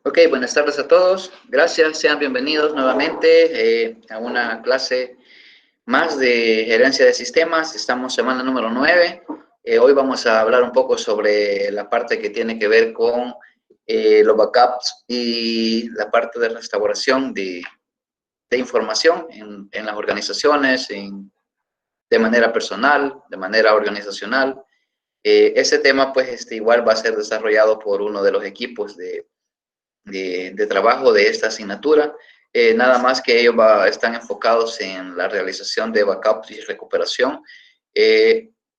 Ok, buenas tardes a todos. Gracias, sean bienvenidos nuevamente a una clase más de gerencia de sistemas. Estamos semana número 9. Hoy vamos a hablar un poco sobre la parte que tiene que ver con los backups y la parte de restauración de información en las organizaciones, de manera personal, de manera organizacional. Ese tema, pues, igual va a ser desarrollado por uno de los equipos de trabajo de esta asignatura. Nada más que ellos están enfocados en la realización de backups y recuperación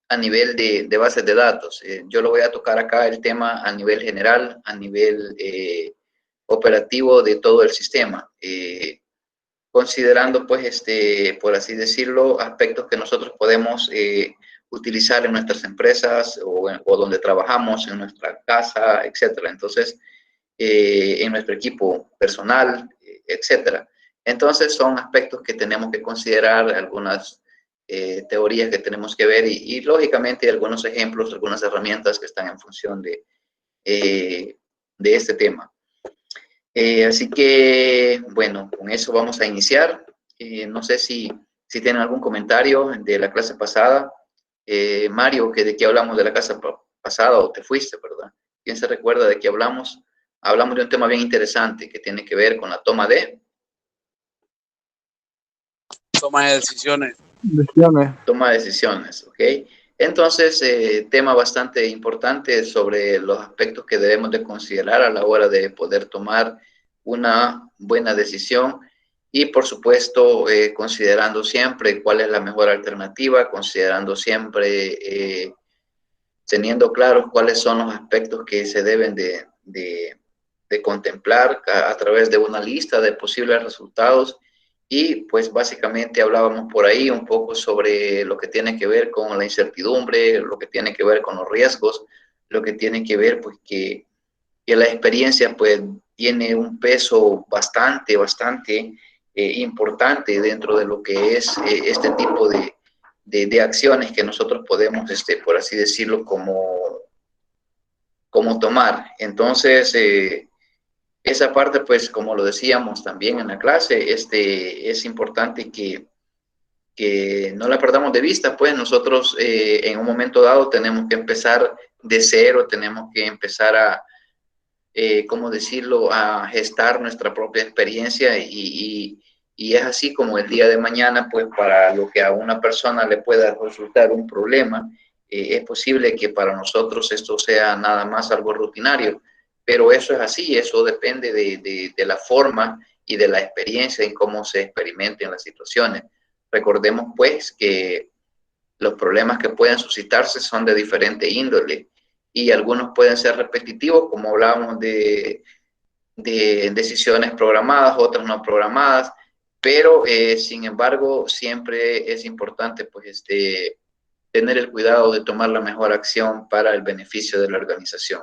a nivel de bases de datos. Yo lo voy a tocar acá el tema a nivel general, a nivel operativo de todo el sistema, considerando, pues, por así decirlo, aspectos que nosotros podemos utilizar en nuestras empresas o donde trabajamos, en nuestra casa, etcétera. Entonces, en nuestro equipo personal, etcétera. Entonces son aspectos que tenemos que considerar, algunas teorías que tenemos que ver y lógicamente algunos ejemplos, algunas herramientas que están en función de este tema. Así que, bueno, con eso vamos a iniciar. No sé si tienen algún comentario de la clase pasada. Mario, ¿de qué hablamos de la clase pasada o te fuiste, verdad? ¿Quién se recuerda de qué hablamos? Hablamos de un tema bien interesante que tiene que ver con la toma de decisiones. Toma de decisiones, ¿ok? Entonces, tema bastante importante sobre los aspectos que debemos de considerar a la hora de poder tomar una buena decisión y, por supuesto, considerando siempre cuál es la mejor alternativa, considerando siempre, teniendo claros cuáles son los aspectos que se deben de contemplar a través de una lista de posibles resultados. Y pues básicamente hablábamos por ahí un poco sobre lo que tiene que ver con la incertidumbre, lo que tiene que ver con los riesgos, lo que tiene que ver pues que la experiencia pues tiene un peso bastante importante dentro de lo que es este tipo de acciones que nosotros podemos, por así decirlo, como tomar. Entonces, esa parte, pues, como lo decíamos también en la clase, es importante que no la perdamos de vista, pues nosotros en un momento dado tenemos que empezar de cero, tenemos que empezar a, ¿cómo decirlo?, a gestar nuestra propia experiencia y es así como el día de mañana, pues para lo que a una persona le pueda resultar un problema, es posible que para nosotros esto sea nada más algo rutinario, pero eso es así, eso depende de la forma y de la experiencia en cómo se experimenten las situaciones. Recordemos pues que los problemas que pueden suscitarse son de diferente índole y algunos pueden ser repetitivos, como hablábamos de decisiones programadas, otras no programadas, pero sin embargo siempre es importante pues tener el cuidado de tomar la mejor acción para el beneficio de la organización.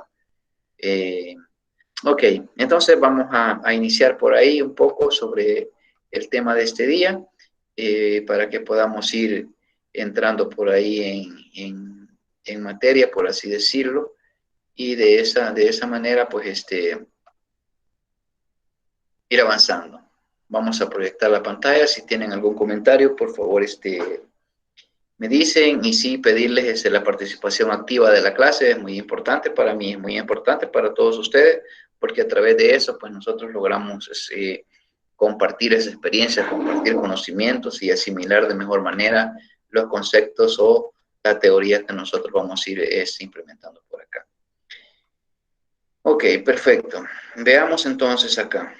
Ok, entonces vamos a iniciar por ahí un poco sobre el tema de este día para que podamos ir entrando por ahí en materia, por así decirlo, y de esa manera pues ir avanzando. Vamos a proyectar la pantalla. Si tienen algún comentario, por favor, me dicen. Y sí, pedirles la participación activa de la clase. Es muy importante para mí, es muy importante para todos ustedes, porque a través de eso, pues nosotros logramos compartir esa experiencia, compartir conocimientos y asimilar de mejor manera los conceptos o la teoría que nosotros vamos a ir implementando por acá. Ok, perfecto. Veamos entonces acá.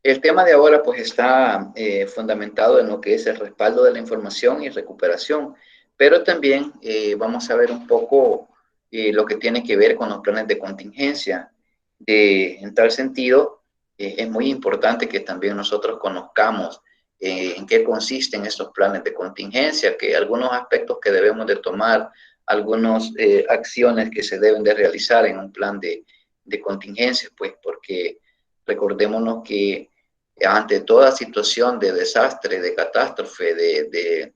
El tema de ahora pues está fundamentado en lo que es el respaldo de la información y recuperación, pero también vamos a ver un poco lo que tiene que ver con los planes de contingencia. En tal sentido, es muy importante que también nosotros conozcamos en qué consisten estos planes de contingencia, que algunos aspectos que debemos de tomar, algunas acciones que se deben de realizar en un plan de contingencia, pues porque recordémonos que ante toda situación de desastre, de catástrofe, de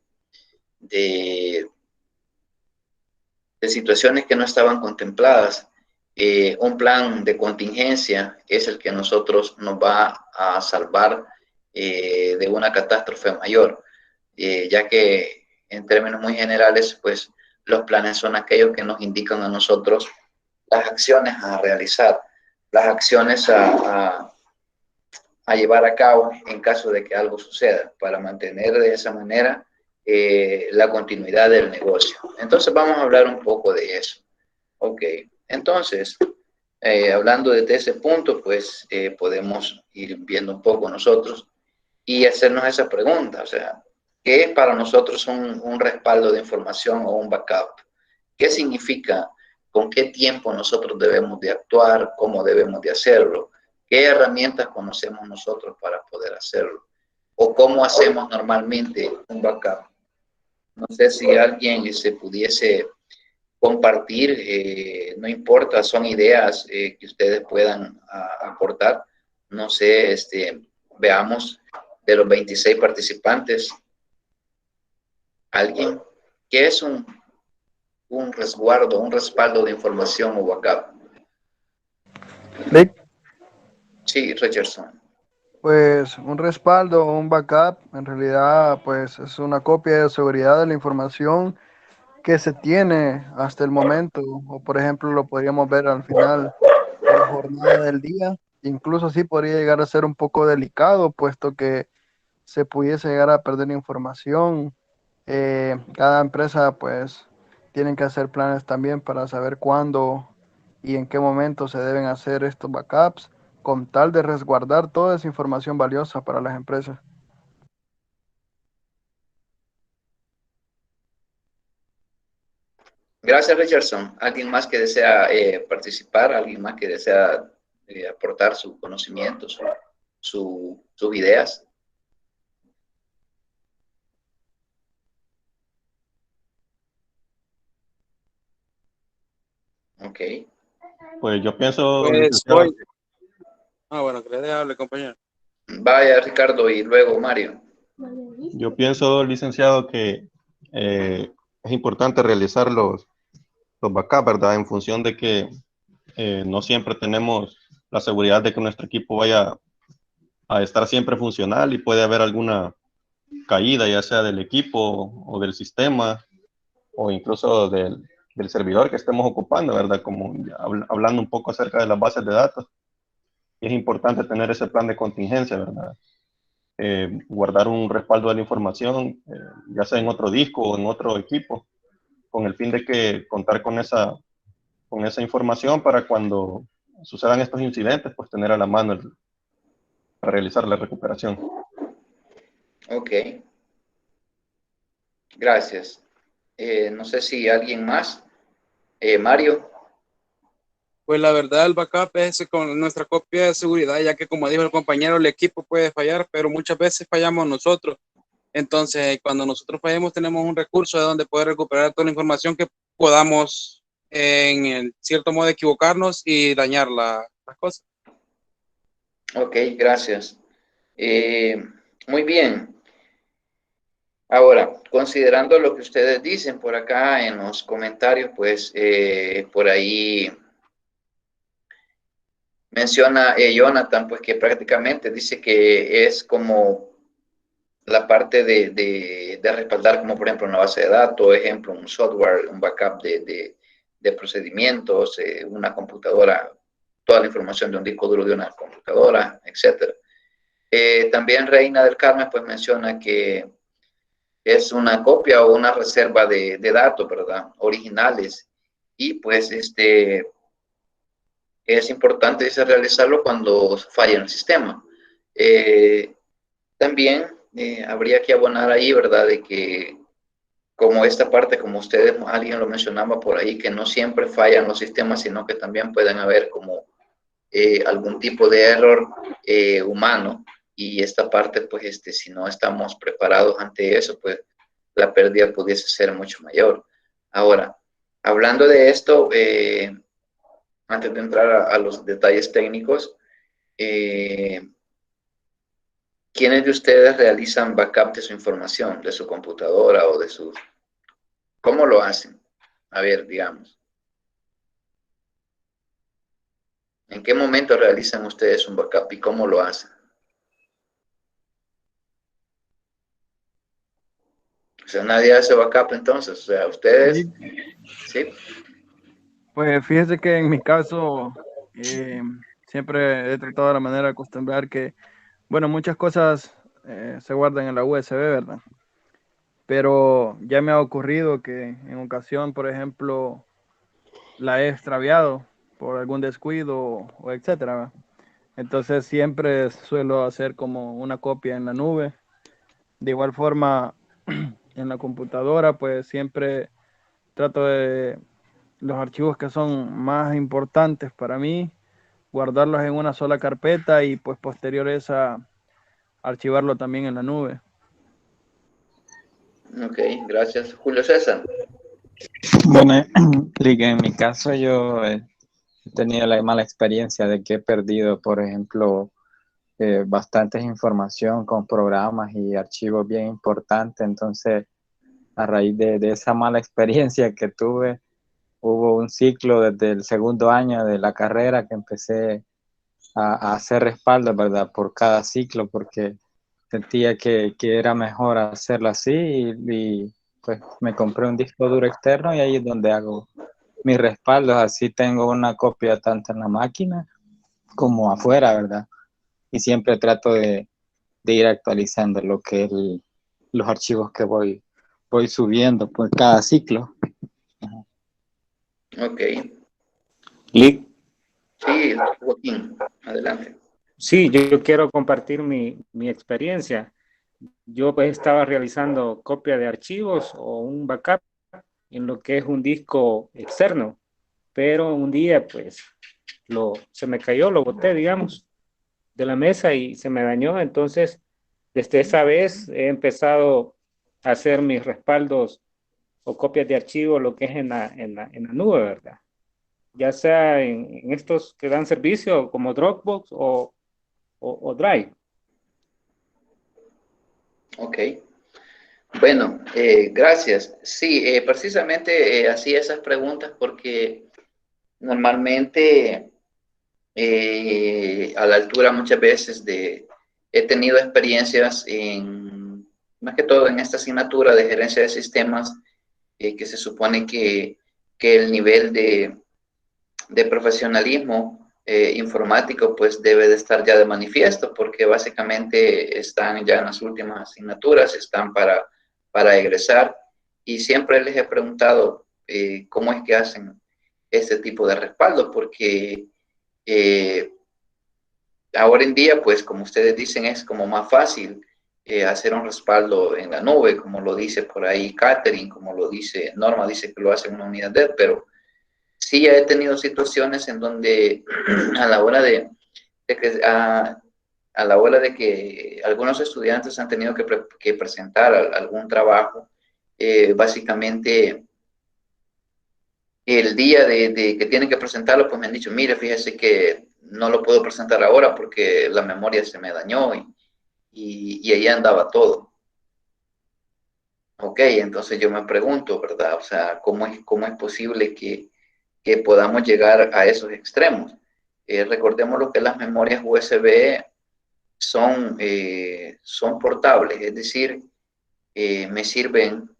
situaciones que no estaban contempladas, un plan de contingencia es el que nosotros nos va a salvar de una catástrofe mayor, ya que en términos muy generales, pues los planes son aquellos que nos indican a nosotros las acciones a realizar, las acciones a llevar a cabo en caso de que algo suceda, para mantener de esa manera la continuidad del negocio. Entonces vamos a hablar un poco de eso. Ok, entonces, hablando desde ese punto, pues podemos ir viendo un poco nosotros y hacernos esa pregunta, o sea, ¿qué es para nosotros un respaldo de información o un backup? ¿Qué significa? ¿Con qué tiempo nosotros debemos de actuar? ¿Cómo debemos de hacerlo? ¿Qué herramientas conocemos nosotros para poder hacerlo? ¿O cómo hacemos normalmente un backup? No sé si alguien se pudiese compartir, no importa, son ideas que ustedes puedan aportar. No sé, veamos de los 26 participantes, alguien, ¿qué es un resguardo, un respaldo de información o backup? Vic, Sí, Richardson. pues un respaldo o un backup en realidad pues es una copia de seguridad de la información que se tiene hasta el momento, o por ejemplo lo podríamos ver al final de la jornada del día. Incluso así podría llegar a ser un poco delicado, puesto que se pudiese llegar a perder información. Cada empresa pues tienen que hacer planes también para saber cuándo y en qué momento se deben hacer estos backups, con tal de resguardar toda esa información valiosa para las empresas. Gracias, Richardson. ¿Alguien más que desea participar? ¿Alguien más que desea aportar su conocimiento, sus ideas? Ok. Pues yo pienso, Pues licenciado, voy. Ah, bueno, que le dé hable, compañero. Vaya, Ricardo, y luego Mario. yo pienso, licenciado, que es importante realizar los backups, ¿verdad? En función de que no siempre tenemos la seguridad de que nuestro equipo vaya a estar siempre funcional y puede haber alguna caída, ya sea del equipo o del sistema o incluso del servidor que estemos ocupando, ¿verdad? Como ya hablando un poco acerca de las bases de datos, es importante tener ese plan de contingencia, ¿verdad? Guardar un respaldo de la información, ya sea en otro disco o en otro equipo, con el fin de que contar con esa información para cuando sucedan estos incidentes, pues tener a la mano para realizar la recuperación. Ok, gracias. No sé si alguien más. Mario. Pues la verdad, el backup es con nuestra copia de seguridad, ya que como dijo el compañero, el equipo puede fallar, pero muchas veces fallamos nosotros. Entonces, cuando nosotros fallemos, tenemos un recurso de donde poder recuperar toda la información que podamos, en cierto modo, equivocarnos y dañar las cosas. Ok, gracias. Muy bien. Ahora, considerando lo que ustedes dicen por acá en los comentarios, pues por ahí menciona Jonathan, pues que prácticamente dice que es como la parte de respaldar, como por ejemplo una base de datos, ejemplo, un software, un backup de procedimientos, una computadora, toda la información de un disco duro de una computadora, etcétera. También Reina del Carmen pues menciona que es una copia o una reserva de datos, ¿verdad? Originales. Y pues es importante dice, realizarlo cuando falla el sistema. Eh, También habría que abonar ahí, ¿verdad? De que como esta parte, como ustedes, alguien lo mencionaba por ahí, que no siempre fallan los sistemas, sino que también pueden haber como algún tipo de error humano. Y esta parte, pues, si no estamos preparados ante eso, pues la pérdida pudiese ser mucho mayor. Ahora, hablando de esto, antes de entrar a los detalles técnicos, eh, ¿quiénes de ustedes realizan backup de su información, de su computadora o de sus... ¿Cómo lo hacen? A ver, digamos. ¿En qué momento realizan ustedes un backup y cómo lo hacen? O sea, nadie hace backup entonces, o sea, ustedes, Sí, ¿sí? pues fíjese que en mi caso siempre he tratado de la manera de acostumbrar que, bueno, muchas cosas se guardan en la USB, ¿verdad? Pero ya me ha ocurrido que en ocasión, por ejemplo, la he extraviado por algún descuido o etcétera, ¿verdad? Entonces siempre suelo hacer como una copia en la nube. De igual forma, en la computadora, pues siempre trato de los archivos que son más importantes para mí, guardarlos en una sola carpeta y pues posteriores a archivarlo también en la nube. Ok, gracias. Julio César. Bueno, Rick, en mi caso yo he tenido la mala experiencia de que he perdido, por ejemplo, bastantes información con programas y archivos bien importantes. Entonces, a raíz de esa mala experiencia que tuve, hubo un ciclo desde el segundo año de la carrera que empecé a hacer respaldo, ¿verdad? Por cada ciclo, porque sentía que era mejor hacerlo así pues me compré un disco duro externo y ahí es donde hago mis respaldos. Así tengo una copia tanto en la máquina como afuera, ¿verdad? Y siempre trato de ir actualizando lo que los archivos que voy subiendo por cada ciclo. Ok. Lick, Sí, Joaquín, adelante. sí, yo quiero compartir mi experiencia. Yo pues estaba realizando copia de archivos o un backup en lo que es un disco externo, pero un día pues se me cayó, lo boté, digamos, de la mesa y se me dañó. Entonces, desde esa vez he empezado a hacer mis respaldos o copias de archivo, lo que es en la nube, ¿verdad? Ya sea en estos que dan servicio como Dropbox o Drive. Ok. Bueno, gracias. Sí, precisamente hacía esas preguntas porque normalmente a la altura muchas veces he tenido experiencias más que todo en esta asignatura de gerencia de sistemas, que se supone que el nivel de profesionalismo informático pues debe de estar ya de manifiesto porque básicamente están ya en las últimas asignaturas, están para egresar y siempre les he preguntado cómo es que hacen este tipo de respaldo porque eh, ahora en día pues como ustedes dicen es como más fácil hacer un respaldo en la nube, como lo dice por ahí Catherine, como lo dice Norma, dice que lo hace en una unidad de, pero sí he tenido situaciones en donde a la hora de que, a la hora de que algunos estudiantes han tenido que presentar algún trabajo, básicamente el día de que tienen que presentarlo, pues me han dicho, mire, fíjese que no lo puedo presentar ahora porque la memoria se me dañó y ahí andaba todo. Ok, entonces yo me pregunto, ¿verdad? O sea, cómo es posible que podamos llegar a esos extremos? Recordemos lo que las memorias USB son portables, es decir, me sirven,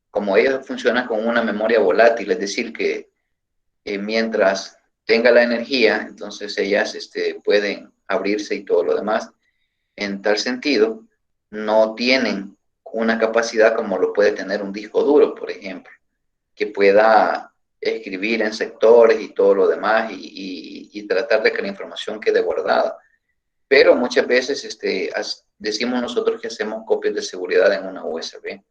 como ellas funcionan con una memoria volátil, es decir, que mientras tenga la energía, entonces ellas pueden abrirse y todo lo demás. En tal sentido, no tienen una capacidad como lo puede tener un disco duro, por ejemplo, que pueda escribir en sectores y todo lo demás y tratar de que la información quede guardada. Pero muchas veces decimos nosotros que hacemos copias de seguridad en una USB.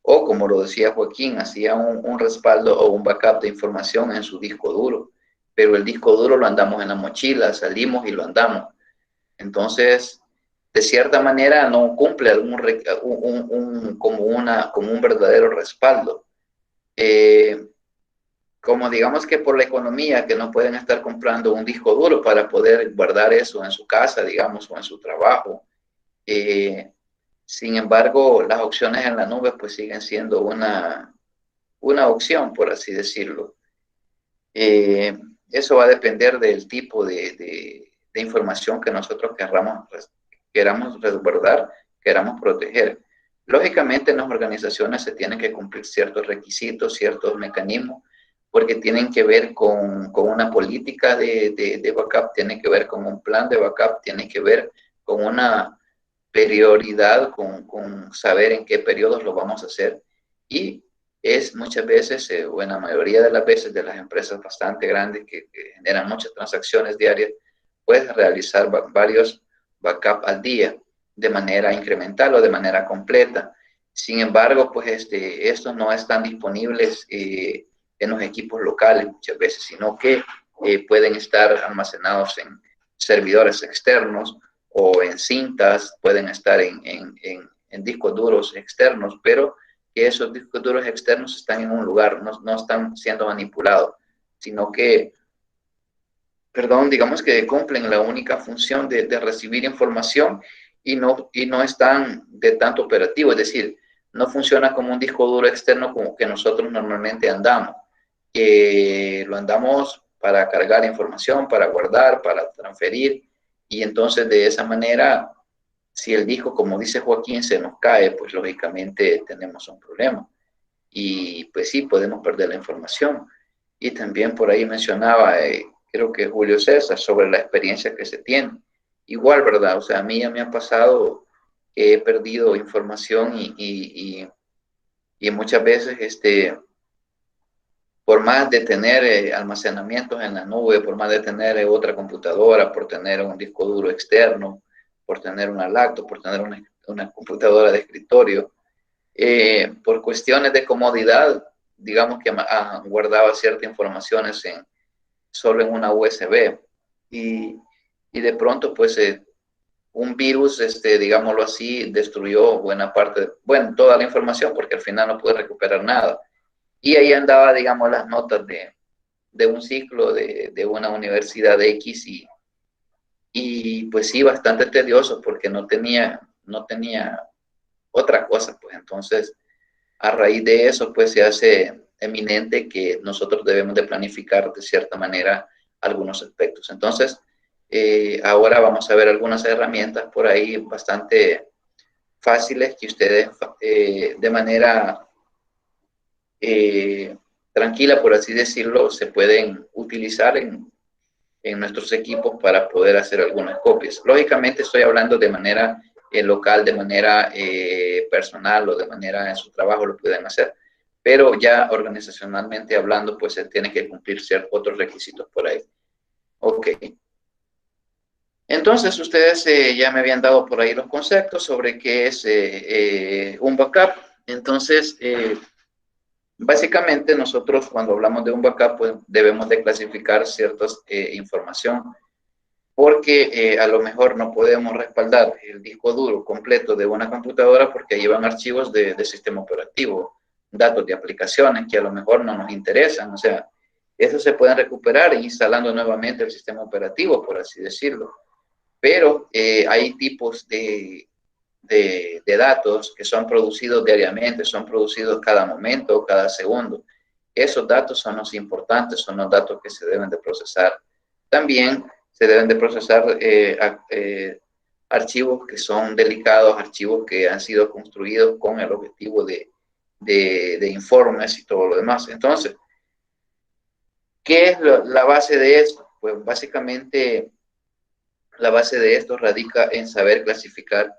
O como lo decía Joaquín, hacía un respaldo o un backup de información en su disco duro. Pero el disco duro lo andamos en la mochila, salimos y lo andamos. Entonces, de cierta manera no cumple como un verdadero respaldo. Como digamos que por la economía, que no pueden estar comprando un disco duro para poder guardar eso en su casa, digamos, o en su trabajo. Eh, Sin embargo, las opciones en la nube pues siguen siendo una opción, por así decirlo. eso va a depender del tipo de información que nosotros queramos resguardar, queramos proteger. Lógicamente, en las organizaciones se tienen que cumplir ciertos requisitos, ciertos mecanismos, porque tienen que ver con una política de backup, tienen que ver con un plan de backup, tienen que ver con una prioridad, con saber en qué periodos lo vamos a hacer. Y es muchas veces, o en la mayoría de las veces, de las empresas bastante grandes que generan muchas transacciones diarias, puedes realizar varios backups al día de manera incremental o de manera completa. Sin embargo, pues estos no están disponibles en los equipos locales muchas veces, sino que pueden estar almacenados en servidores externos o en cintas, pueden estar en discos duros externos, pero que esos discos duros externos están en un lugar, no están siendo manipulados, sino que, perdón, digamos que cumplen la única función de recibir información y no están de tanto operativo, es decir, no funciona como un disco duro externo como que nosotros normalmente andamos, que lo andamos para cargar información, para guardar, para transferir, y entonces de esa manera, si el disco, como dice Joaquín, se nos cae, pues lógicamente tenemos un problema. Y pues sí, podemos perder la información. Y también por ahí mencionaba, creo que Julio César, sobre la experiencia que se tiene. Igual, ¿verdad? O sea, a mí ya me ha pasado que he perdido información y muchas veces, por más de tener almacenamientos en la nube, por más de tener otra computadora, por tener un disco duro externo, por tener una laptop, por tener una computadora de escritorio, por cuestiones de comodidad, digamos que guardaba ciertas informaciones solo en una USB y de pronto pues un virus, digámoslo así, destruyó buena parte, bueno, toda la información porque al final no pude recuperar nada. Y ahí andaba, digamos, las notas de un ciclo de una universidad de X y pues sí, bastante tedioso porque no tenía otra cosa, pues entonces a raíz de eso pues se hace eminente que nosotros debemos de planificar de cierta manera algunos aspectos. Entonces, ahora vamos a ver algunas herramientas por ahí bastante fáciles que ustedes de manera tranquila, por así decirlo, se pueden utilizar en nuestros equipos para poder hacer algunas copias. Lógicamente estoy hablando de manera local, de manera personal o de manera en su trabajo lo pueden hacer, pero ya organizacionalmente hablando, pues se tienen que cumplir ciertos otros requisitos por ahí. Ok. Entonces, ustedes ya me habían dado por ahí los conceptos sobre qué es un backup. Entonces, básicamente nosotros cuando hablamos de un backup, pues debemos de clasificar ciertas información, porque a lo mejor no podemos respaldar el disco duro completo de una computadora porque llevan archivos de sistema operativo, datos de aplicaciones que a lo mejor no nos interesan, o sea, esos se pueden recuperar instalando nuevamente el sistema operativo, por así decirlo. Pero hay tipos de datos que son producidos diariamente, son producidos cada momento, cada segundo. Esos datos son los importantes, son los datos que se deben de procesar. También se deben de procesar archivos que son delicados, archivos que han sido construidos con el objetivo de informes y todo lo demás. Entonces, ¿qué es la base de esto? Pues básicamente la base de esto radica en saber clasificar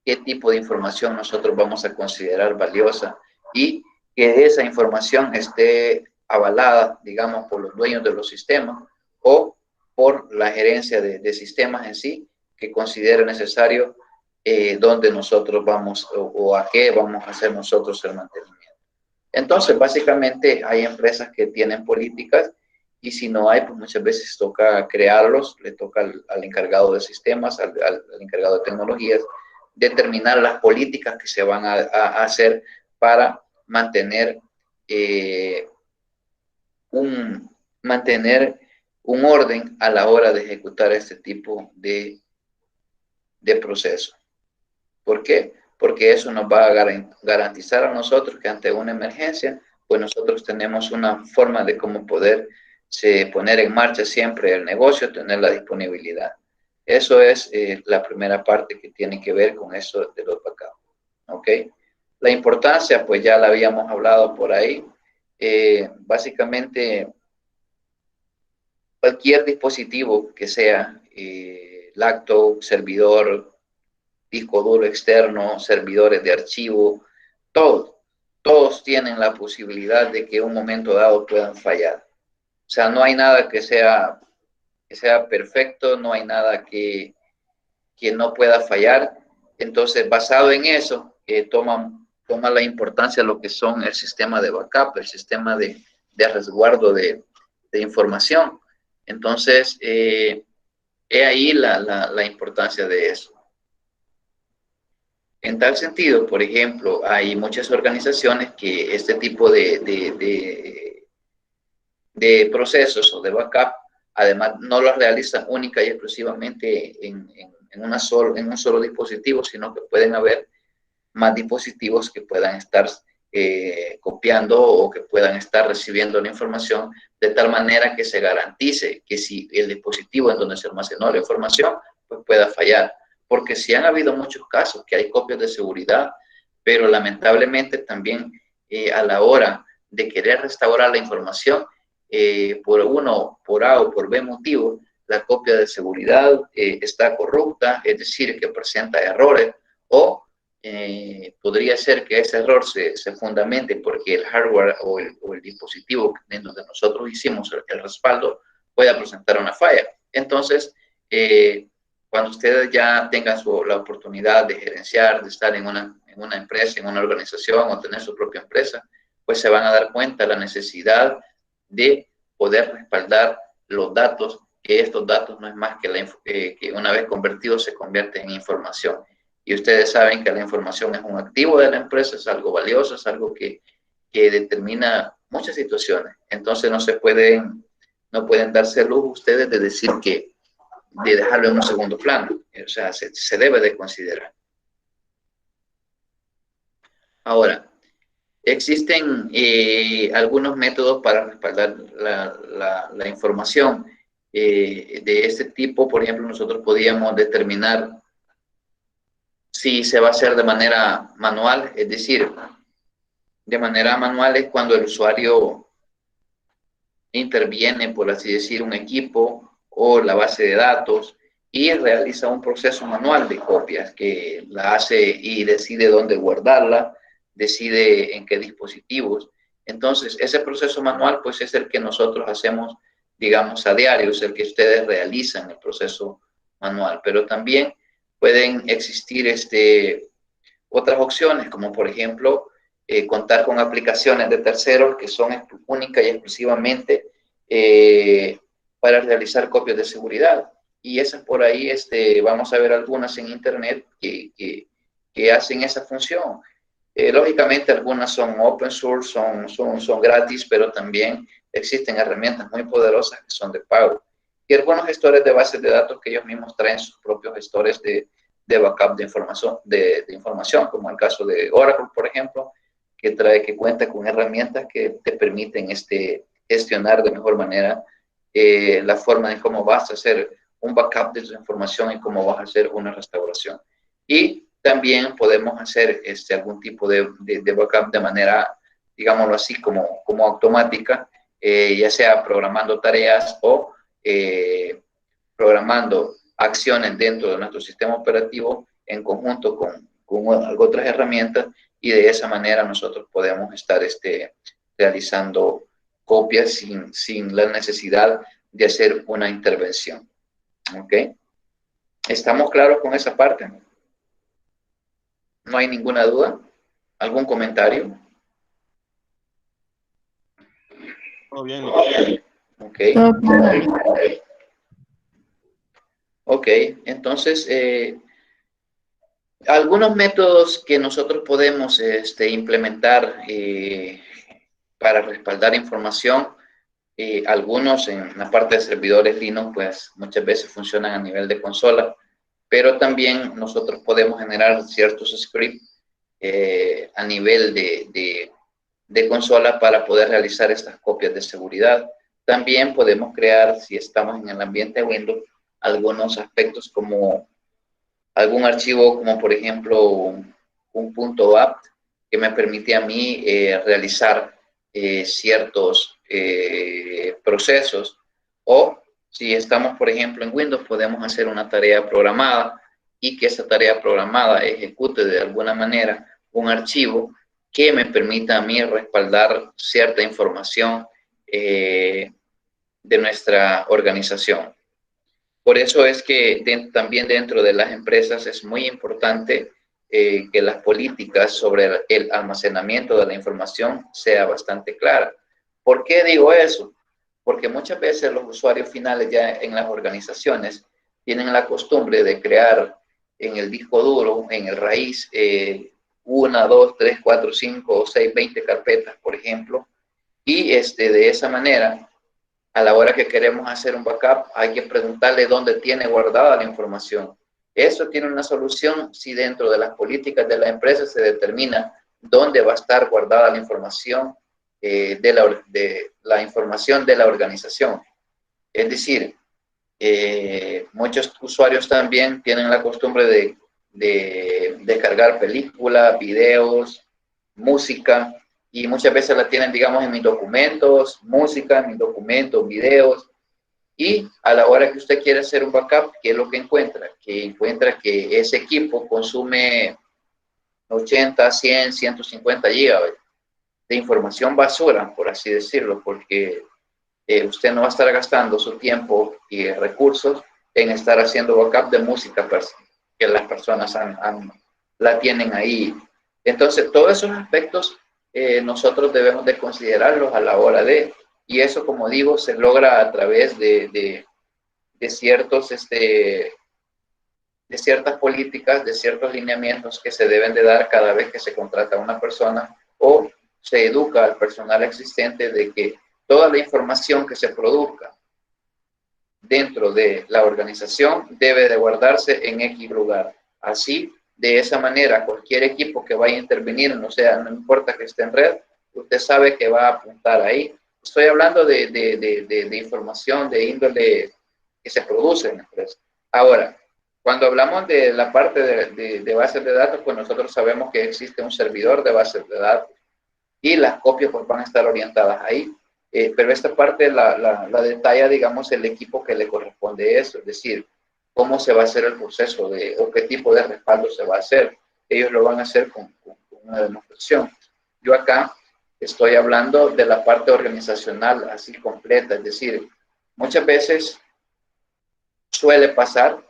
qué tipo de información nosotros vamos a considerar valiosa y que esa información esté avalada, digamos, por los dueños de los sistemas o por la gerencia de sistemas en sí, que considere necesario dónde nosotros vamos o a qué vamos a hacer nosotros el mantenimiento. Entonces, básicamente hay empresas que tienen políticas y si no hay, pues muchas veces toca crearlos, le toca al encargado de sistemas, al encargado de tecnologías, determinar las políticas que se van a hacer para mantener, mantener un orden a la hora de ejecutar este tipo de proceso. ¿Por qué? Porque eso nos va a garantizar a nosotros que ante una emergencia, pues nosotros tenemos una forma de cómo poder poner en marcha siempre el negocio, tener la disponibilidad. Eso es la primera parte que tiene que ver con eso de los backups. ¿Ok? La importancia, pues ya la habíamos hablado por ahí. Básicamente, cualquier dispositivo que sea laptop, servidor, disco duro externo, servidores de archivo, todos tienen la posibilidad de que en un momento dado puedan fallar. O sea, no hay nada que sea perfecto, no hay nada que no pueda fallar. Entonces, basado en eso, toma la importancia lo que son el sistema de backup, el sistema de resguardo de información. Entonces, he ahí la importancia de eso. En tal sentido, por ejemplo, hay muchas organizaciones que este tipo de procesos o de backup, además no los realizan única y exclusivamente en un solo dispositivo, sino que pueden haber más dispositivos que puedan estar copiando o que puedan estar recibiendo la información, de tal manera que se garantice que si el dispositivo en donde se almacenó la información, pues pueda fallar. Porque sí han habido muchos casos que hay copias de seguridad, pero lamentablemente también a la hora de querer restaurar la información, por A o por B motivo, la copia de seguridad está corrupta, es decir, que presenta errores, o podría ser que ese error se fundamente porque el hardware o el dispositivo en donde nosotros hicimos el respaldo pueda presentar una falla. Entonces, cuando ustedes ya tengan la oportunidad de gerenciar, de estar en una empresa, en una organización o tener su propia empresa, pues se van a dar cuenta de la necesidad de poder respaldar los datos, que estos datos no es más que una vez convertidos se convierten en información. Y ustedes saben que la información es un activo de la empresa, es algo valioso, es algo que determina muchas situaciones. Entonces no pueden darse el lujo ustedes de decir de dejarlo en un segundo plano. O sea, se debe de considerar. Ahora, existen algunos métodos para respaldar la información de este tipo. Por ejemplo, nosotros podíamos determinar si se va a hacer de manera manual, es decir, de manera manual es cuando el usuario interviene, por así decir, un equipo o la base de datos y realiza un proceso manual de copias que la hace y decide dónde guardarla, decide en qué dispositivos. Entonces, ese proceso manual, pues es el que nosotros hacemos, digamos, a diario, es el que ustedes realizan el proceso manual, pero también pueden existir otras opciones, como por ejemplo, contar con aplicaciones de terceros que son únicas y exclusivamente para realizar copias de seguridad. Y esas por ahí, vamos a ver algunas en internet que hacen esa función. Lógicamente algunas son open source, son gratis, pero también existen herramientas muy poderosas que son de pago. Y algunos gestores de bases de datos que ellos mismos traen sus propios gestores de backup de información, como el caso de Oracle, por ejemplo, que cuenta con herramientas que te permiten gestionar de mejor manera la forma en cómo vas a hacer un backup de tu información y cómo vas a hacer una restauración. Y también podemos hacer algún tipo de backup de manera, digámoslo así, como automática, ya sea programando tareas o programando acciones dentro de nuestro sistema operativo en conjunto con otras herramientas, y de esa manera nosotros podemos estar realizando copias sin la necesidad de hacer una intervención. ¿Ok? ¿Estamos claros con esa parte? ¿No hay ninguna duda? ¿Algún comentario? Todo bien. Ok. Ok, entonces, algunos métodos que nosotros podemos implementar para respaldar información, algunos en la parte de servidores Linux, pues muchas veces funcionan a nivel de consola, pero también nosotros podemos generar ciertos scripts a nivel de consola para poder realizar estas copias de seguridad. También podemos crear, si estamos en el ambiente Windows, algunos aspectos como algún archivo como por ejemplo un punto apt que me permite a mí realizar ciertos procesos, o si estamos por ejemplo en Windows podemos hacer una tarea programada y que esa tarea programada ejecute de alguna manera un archivo que me permita a mí respaldar cierta información de nuestra organización. Por eso es que también dentro de las empresas es muy importante que las políticas sobre el almacenamiento de la información sea bastante clara. ¿Por qué digo eso? Porque muchas veces los usuarios finales ya en las organizaciones tienen la costumbre de crear en el disco duro, en el raíz, 1, 2, 3, 4, 5, 6, 20 carpetas, por ejemplo, y de esa manera, a la hora que queremos hacer un backup, hay que preguntarle dónde tiene guardada la información. Eso tiene una solución si dentro de las políticas de la empresa se determina dónde va a estar guardada la información de la información de la organización. Es decir, muchos usuarios también tienen la costumbre de descargar películas, videos, música, y muchas veces la tienen, digamos, en mis documentos, música, en mis documentos, videos, y a la hora que usted quiere hacer un backup, ¿qué es lo que encuentra? Que encuentra que ese equipo consume 80, 100, 150 gigabytes de información basura, por así decirlo, porque usted no va a estar gastando su tiempo y recursos en estar haciendo backup de música que las personas la tienen ahí. Entonces, todos esos aspectos nosotros debemos de considerarlos a la hora de, y eso, como digo, se logra a través de ciertos, de ciertas políticas, de ciertos lineamientos que se deben de dar cada vez que se contrata a una persona o se educa al personal existente de que toda la información que se produzca dentro de la organización debe de guardarse en X lugar. Así, de esa manera, cualquier equipo que vaya a intervenir, no importa que esté en red, usted sabe que va a apuntar ahí. Estoy hablando de información de índole que se produce en la empresa. Ahora, cuando hablamos de la parte de bases de datos, pues nosotros sabemos que existe un servidor de bases de datos y las copias pues van a estar orientadas ahí. Pero esta parte la detalla, digamos, el equipo que le corresponde eso, es decir, cómo se va a hacer el proceso o qué tipo de respaldo se va a hacer. Ellos lo van a hacer con una demostración. Yo acá estoy hablando de la parte organizacional así completa, es decir, muchas veces suele pasar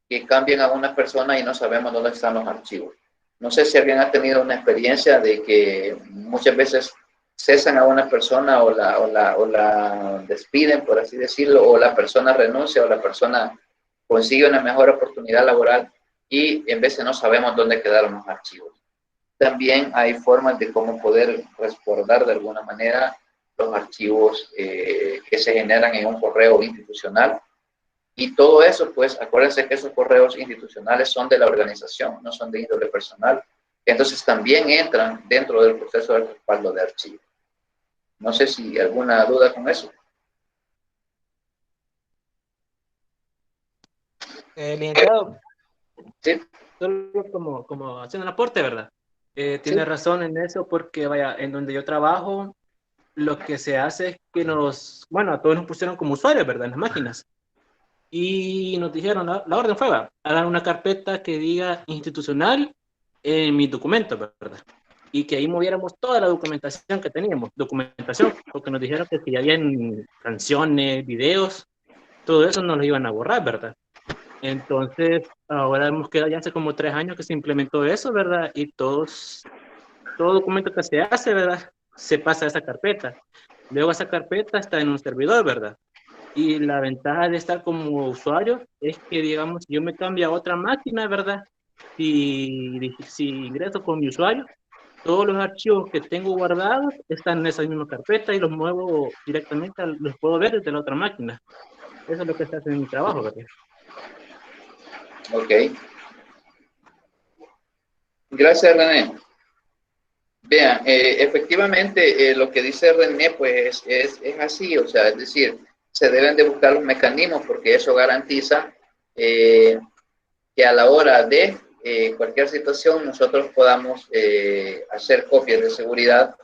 que cambien a una persona y no sabemos dónde están los archivos. No sé si alguien ha tenido una experiencia de que muchas veces cesan a una persona o la despiden, por así decirlo, o la persona renuncia o la persona consigue una mejor oportunidad laboral y en vez de no sabemos dónde quedaron los archivos. También hay formas de cómo poder resguardar de alguna manera los archivos que se generan en un correo institucional. Y todo eso, pues, acuérdense que esos correos institucionales son de la organización, no son de índole personal. Entonces, también entran dentro del proceso de respaldo de archivos. No sé si alguna duda con eso. Licenciado, Sí. solo como haciendo un aporte, ¿verdad? Tiene razón en eso porque, vaya, en donde yo trabajo, lo que se hace es que a todos nos pusieron como usuarios, ¿verdad? En las máquinas. Y nos dijeron, la orden fue, hagan una carpeta que diga institucional en mis documentos, ¿verdad? Y que ahí moviéramos toda la documentación que teníamos. Documentación, porque nos dijeron que si habían canciones, videos, todo eso nos lo iban a borrar, ¿verdad? Entonces, ahora hemos quedado ya hace como 3 años que se implementó eso, ¿verdad? Y todo documento que se hace, ¿verdad? Se pasa a esa carpeta. Luego esa carpeta está en un servidor, ¿verdad? Y la ventaja de estar como usuario es que, digamos, si yo me cambio a otra máquina, ¿verdad? Si ingreso con mi usuario, todos los archivos que tengo guardados están en esa misma carpeta y los muevo directamente, los puedo ver desde la otra máquina. Eso es lo que se hace en mi trabajo, ¿verdad? Ok. Gracias, René. Vean, efectivamente, lo que dice René, pues es así, o sea, es decir, se deben de buscar los mecanismos porque eso garantiza que a la hora de cualquier situación nosotros podamos hacer copias de seguridad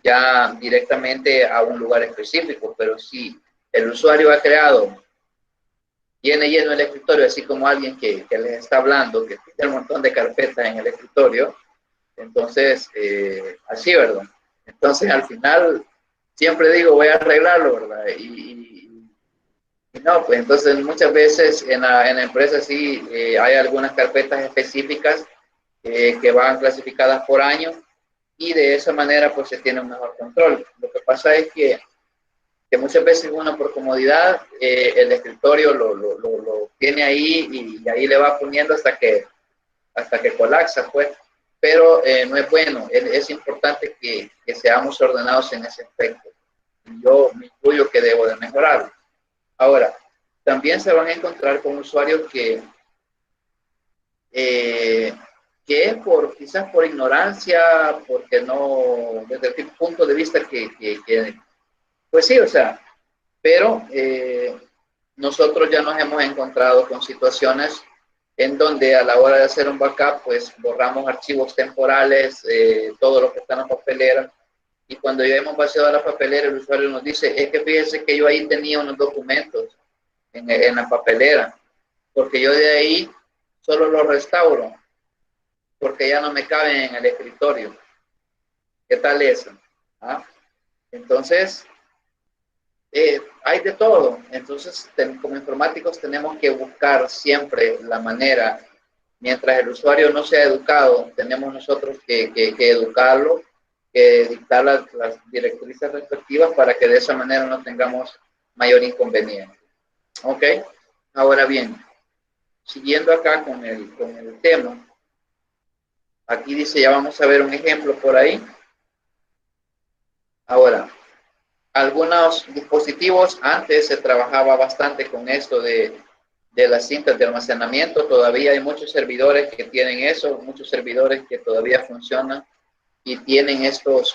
ya directamente a un lugar específico, pero si el usuario ha creado, tiene lleno el escritorio, así como alguien que les está hablando, que tiene un montón de carpetas en el escritorio, entonces, así, ¿verdad? Entonces, al final, siempre digo, voy a arreglarlo, ¿verdad? Y no, pues entonces muchas veces en la empresa sí hay algunas carpetas específicas que van clasificadas por año y de esa manera pues se tiene un mejor control. Lo que pasa es que muchas veces uno por comodidad el escritorio lo tiene ahí y ahí le va poniendo hasta que colapsa, pues. Pero no es bueno, es importante que seamos ordenados en ese aspecto. Yo me incluyo que debo de mejorarlo. Ahora, también se van a encontrar con usuarios que quizás por ignorancia, porque no, desde el punto de vista pues sí, o sea, pero nosotros ya nos hemos encontrado con situaciones en donde a la hora de hacer un backup, pues borramos archivos temporales, todo lo que está en la papelera, y cuando ya hemos vaciado la papelera, el usuario nos dice, es que fíjese que yo ahí tenía unos documentos en la papelera, porque yo de ahí solo los restauro, porque ya no me caben en el escritorio. ¿Qué tal eso? ¿Ah? Entonces, hay de todo. Entonces, como informáticos tenemos que buscar siempre la manera, mientras el usuario no sea educado, tenemos nosotros que educarlo, que dictar las directrices respectivas para que de esa manera no tengamos mayor inconveniente. ¿Ok? Ahora bien, siguiendo acá con el tema, aquí dice, ya vamos a ver un ejemplo por ahí. Ahora, algunos dispositivos, antes se trabajaba bastante con esto de las cintas de almacenamiento, todavía hay muchos servidores que tienen eso, muchos servidores que todavía funcionan y tienen estas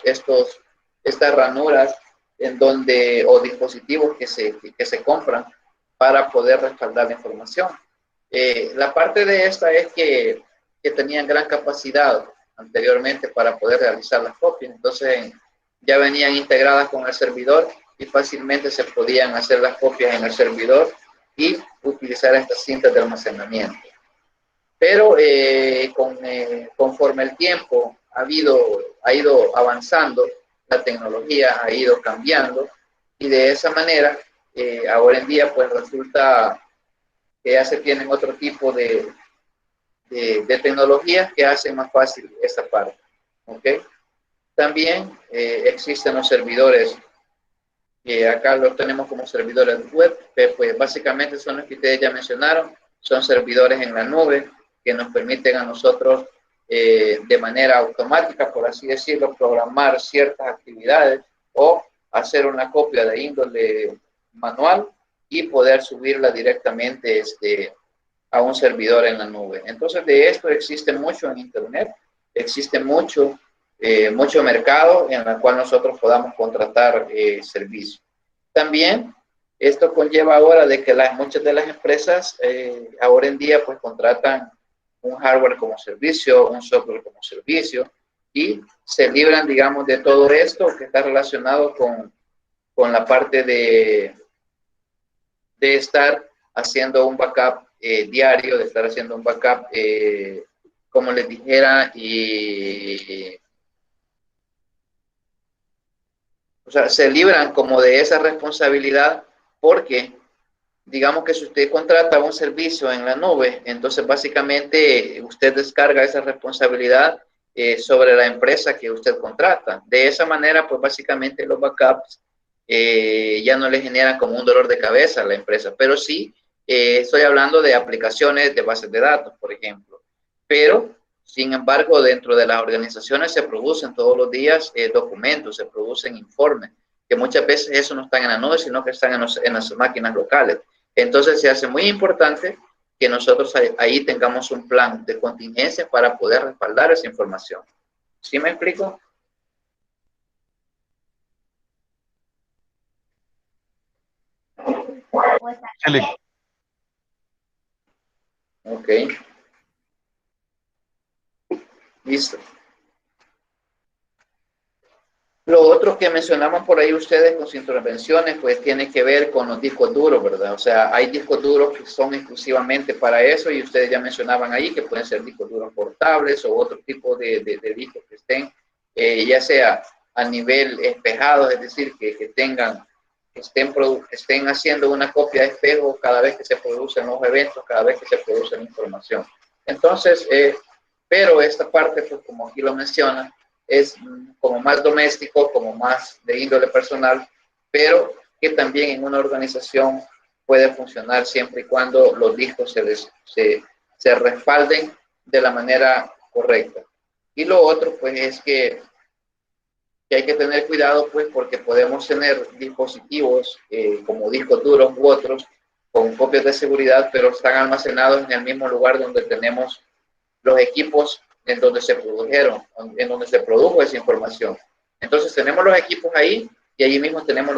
ranuras en donde, o dispositivos que se compran para poder respaldar la información. La parte de esta es que tenían gran capacidad anteriormente para poder realizar las copias, entonces ya venían integradas con el servidor y fácilmente se podían hacer las copias en el servidor y utilizar estas cintas de almacenamiento. Pero conforme el tiempo ha ido avanzando, la tecnología ha ido cambiando y de esa manera ahora en día pues resulta que ya se tienen otro tipo de tecnologías que hacen más fácil esta parte. ¿Ok? También existen los servidores, acá los tenemos como servidores web, que pues básicamente son los que ustedes ya mencionaron, son servidores en la nube que nos permiten a nosotros de manera automática, por así decirlo, programar ciertas actividades o hacer una copia de índole manual y poder subirla directamente a un servidor en la nube. Entonces de esto existe mucho en Internet, existe mucho mercado en el cual nosotros podamos contratar servicios. También esto conlleva ahora de que muchas de las empresas ahora en día pues contratan un hardware como servicio, un software como servicio y se libran, digamos, de todo esto que está relacionado con la parte de estar haciendo un backup diario, de estar haciendo un backup, como les dijera, o sea, se libran como de esa responsabilidad porque, digamos que si usted contrata un servicio en la nube, entonces básicamente usted descarga esa responsabilidad sobre la empresa que usted contrata. De esa manera, pues básicamente los backups ya no le generan como un dolor de cabeza a la empresa, pero sí estoy hablando de aplicaciones de bases de datos, por ejemplo. Pero, sin embargo, dentro de las organizaciones se producen todos los días documentos, se producen informes, que muchas veces eso no están en la nube, sino que están en las máquinas locales. Entonces se hace muy importante que nosotros ahí tengamos un plan de contingencia para poder respaldar esa información. ¿Sí me explico? Eli. Ok. Listo. Lo otro que mencionaban por ahí ustedes con sus intervenciones, pues tiene que ver con los discos duros, ¿verdad? O sea, hay discos duros que son exclusivamente para eso y ustedes ya mencionaban ahí que pueden ser discos duros portables o otro tipo de discos que estén, ya sea a nivel espejado, es decir, que tengan, que estén haciendo una copia de espejo cada vez que se producen los eventos, cada vez que se produce la información. Entonces, pero esta parte, pues como aquí lo mencionan, es como más doméstico, como más de índole personal, pero que también en una organización puede funcionar siempre y cuando los discos se respalden de la manera correcta. Y lo otro, pues, es que hay que tener cuidado, pues, porque podemos tener dispositivos como discos duros u otros con copias de seguridad, pero están almacenados en el mismo lugar donde tenemos los equipos en donde se produjeron, en donde se produjo esa información. Entonces tenemos los equipos ahí y allí mismo tenemos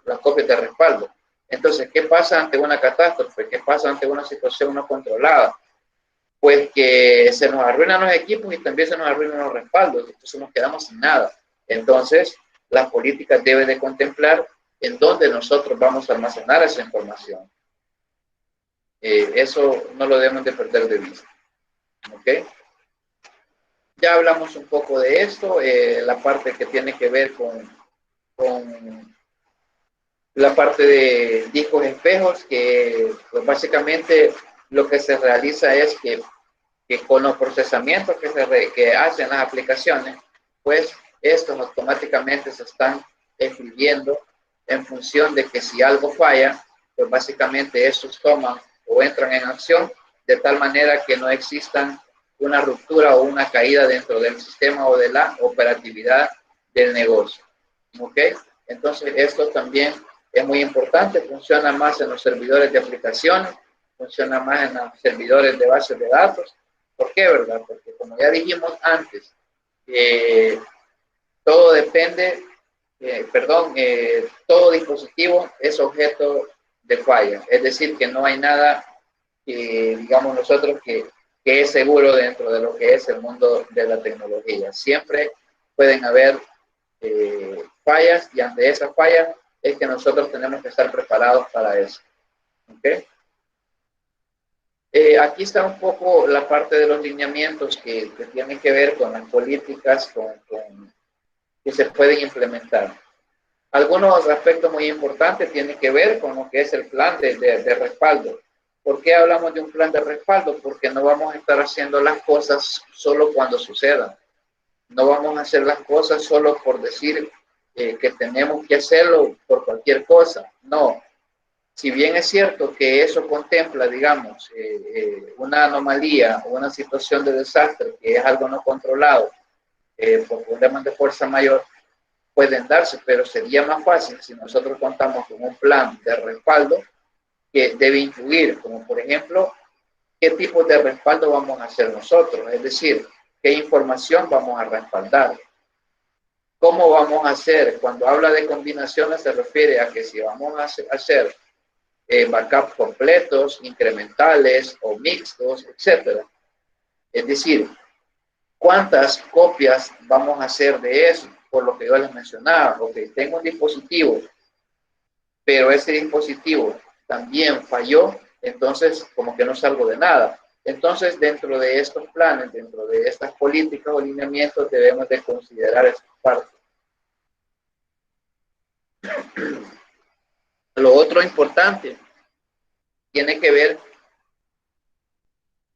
las copias de respaldo. Entonces, ¿qué pasa ante una catástrofe? ¿Qué pasa ante una situación no controlada? Pues que se nos arruinan los equipos y también se nos arruinan los respaldos, entonces nos quedamos sin nada. Entonces, las políticas deben de contemplar en dónde nosotros vamos a almacenar esa información. Eso no lo debemos de perder de vista. ¿Ok? Ya hablamos un poco de esto, la parte que tiene que ver con la parte de discos espejos, que pues básicamente lo que se realiza es que con los procesamientos que hacen las aplicaciones, pues estos automáticamente se están escribiendo en función de que si algo falla, pues básicamente estos toman o entran en acción de tal manera que no existan una ruptura o una caída dentro del sistema o de la operatividad del negocio. ¿Ok? Entonces, esto también es muy importante, funciona más en los servidores de aplicaciones, funciona más en los servidores de bases de datos. ¿Por qué, verdad? Porque como ya dijimos antes, todo depende, todo dispositivo es objeto de falla. Es decir, que no hay nada que digamos nosotros que es seguro dentro de lo que es el mundo de la tecnología. Siempre pueden haber fallas y ante esas fallas es que nosotros tenemos que estar preparados para eso. ¿Okay? Aquí está un poco la parte de los lineamientos que tienen que ver con las políticas que se pueden implementar. Algunos aspectos muy importantes tienen que ver con lo que es el plan de respaldo. ¿Por qué hablamos de un plan de respaldo? Porque no vamos a estar haciendo las cosas solo cuando sucedan. No vamos a hacer las cosas solo por decir que tenemos que hacerlo por cualquier cosa. No. Si bien es cierto que eso contempla, digamos, una anomalía o una situación de desastre, que es algo no controlado por problemas de fuerza mayor, pueden darse, pero sería más fácil si nosotros contamos con un plan de respaldo que debe incluir, como por ejemplo, qué tipo de respaldo vamos a hacer nosotros, es decir, qué información vamos a respaldar, cómo vamos a hacer. Cuando habla de combinaciones se refiere a que si vamos a hacer backups completos, incrementales o mixtos, etcétera. Es decir, ¿cuántas copias vamos a hacer de eso? Por lo que yo les mencionaba, porque tengo un dispositivo, pero ese dispositivo también falló, entonces como que no salgo de nada. Entonces, dentro de estos planes, dentro de estas políticas o lineamientos, debemos de considerar esta parte. Lo otro importante tiene que ver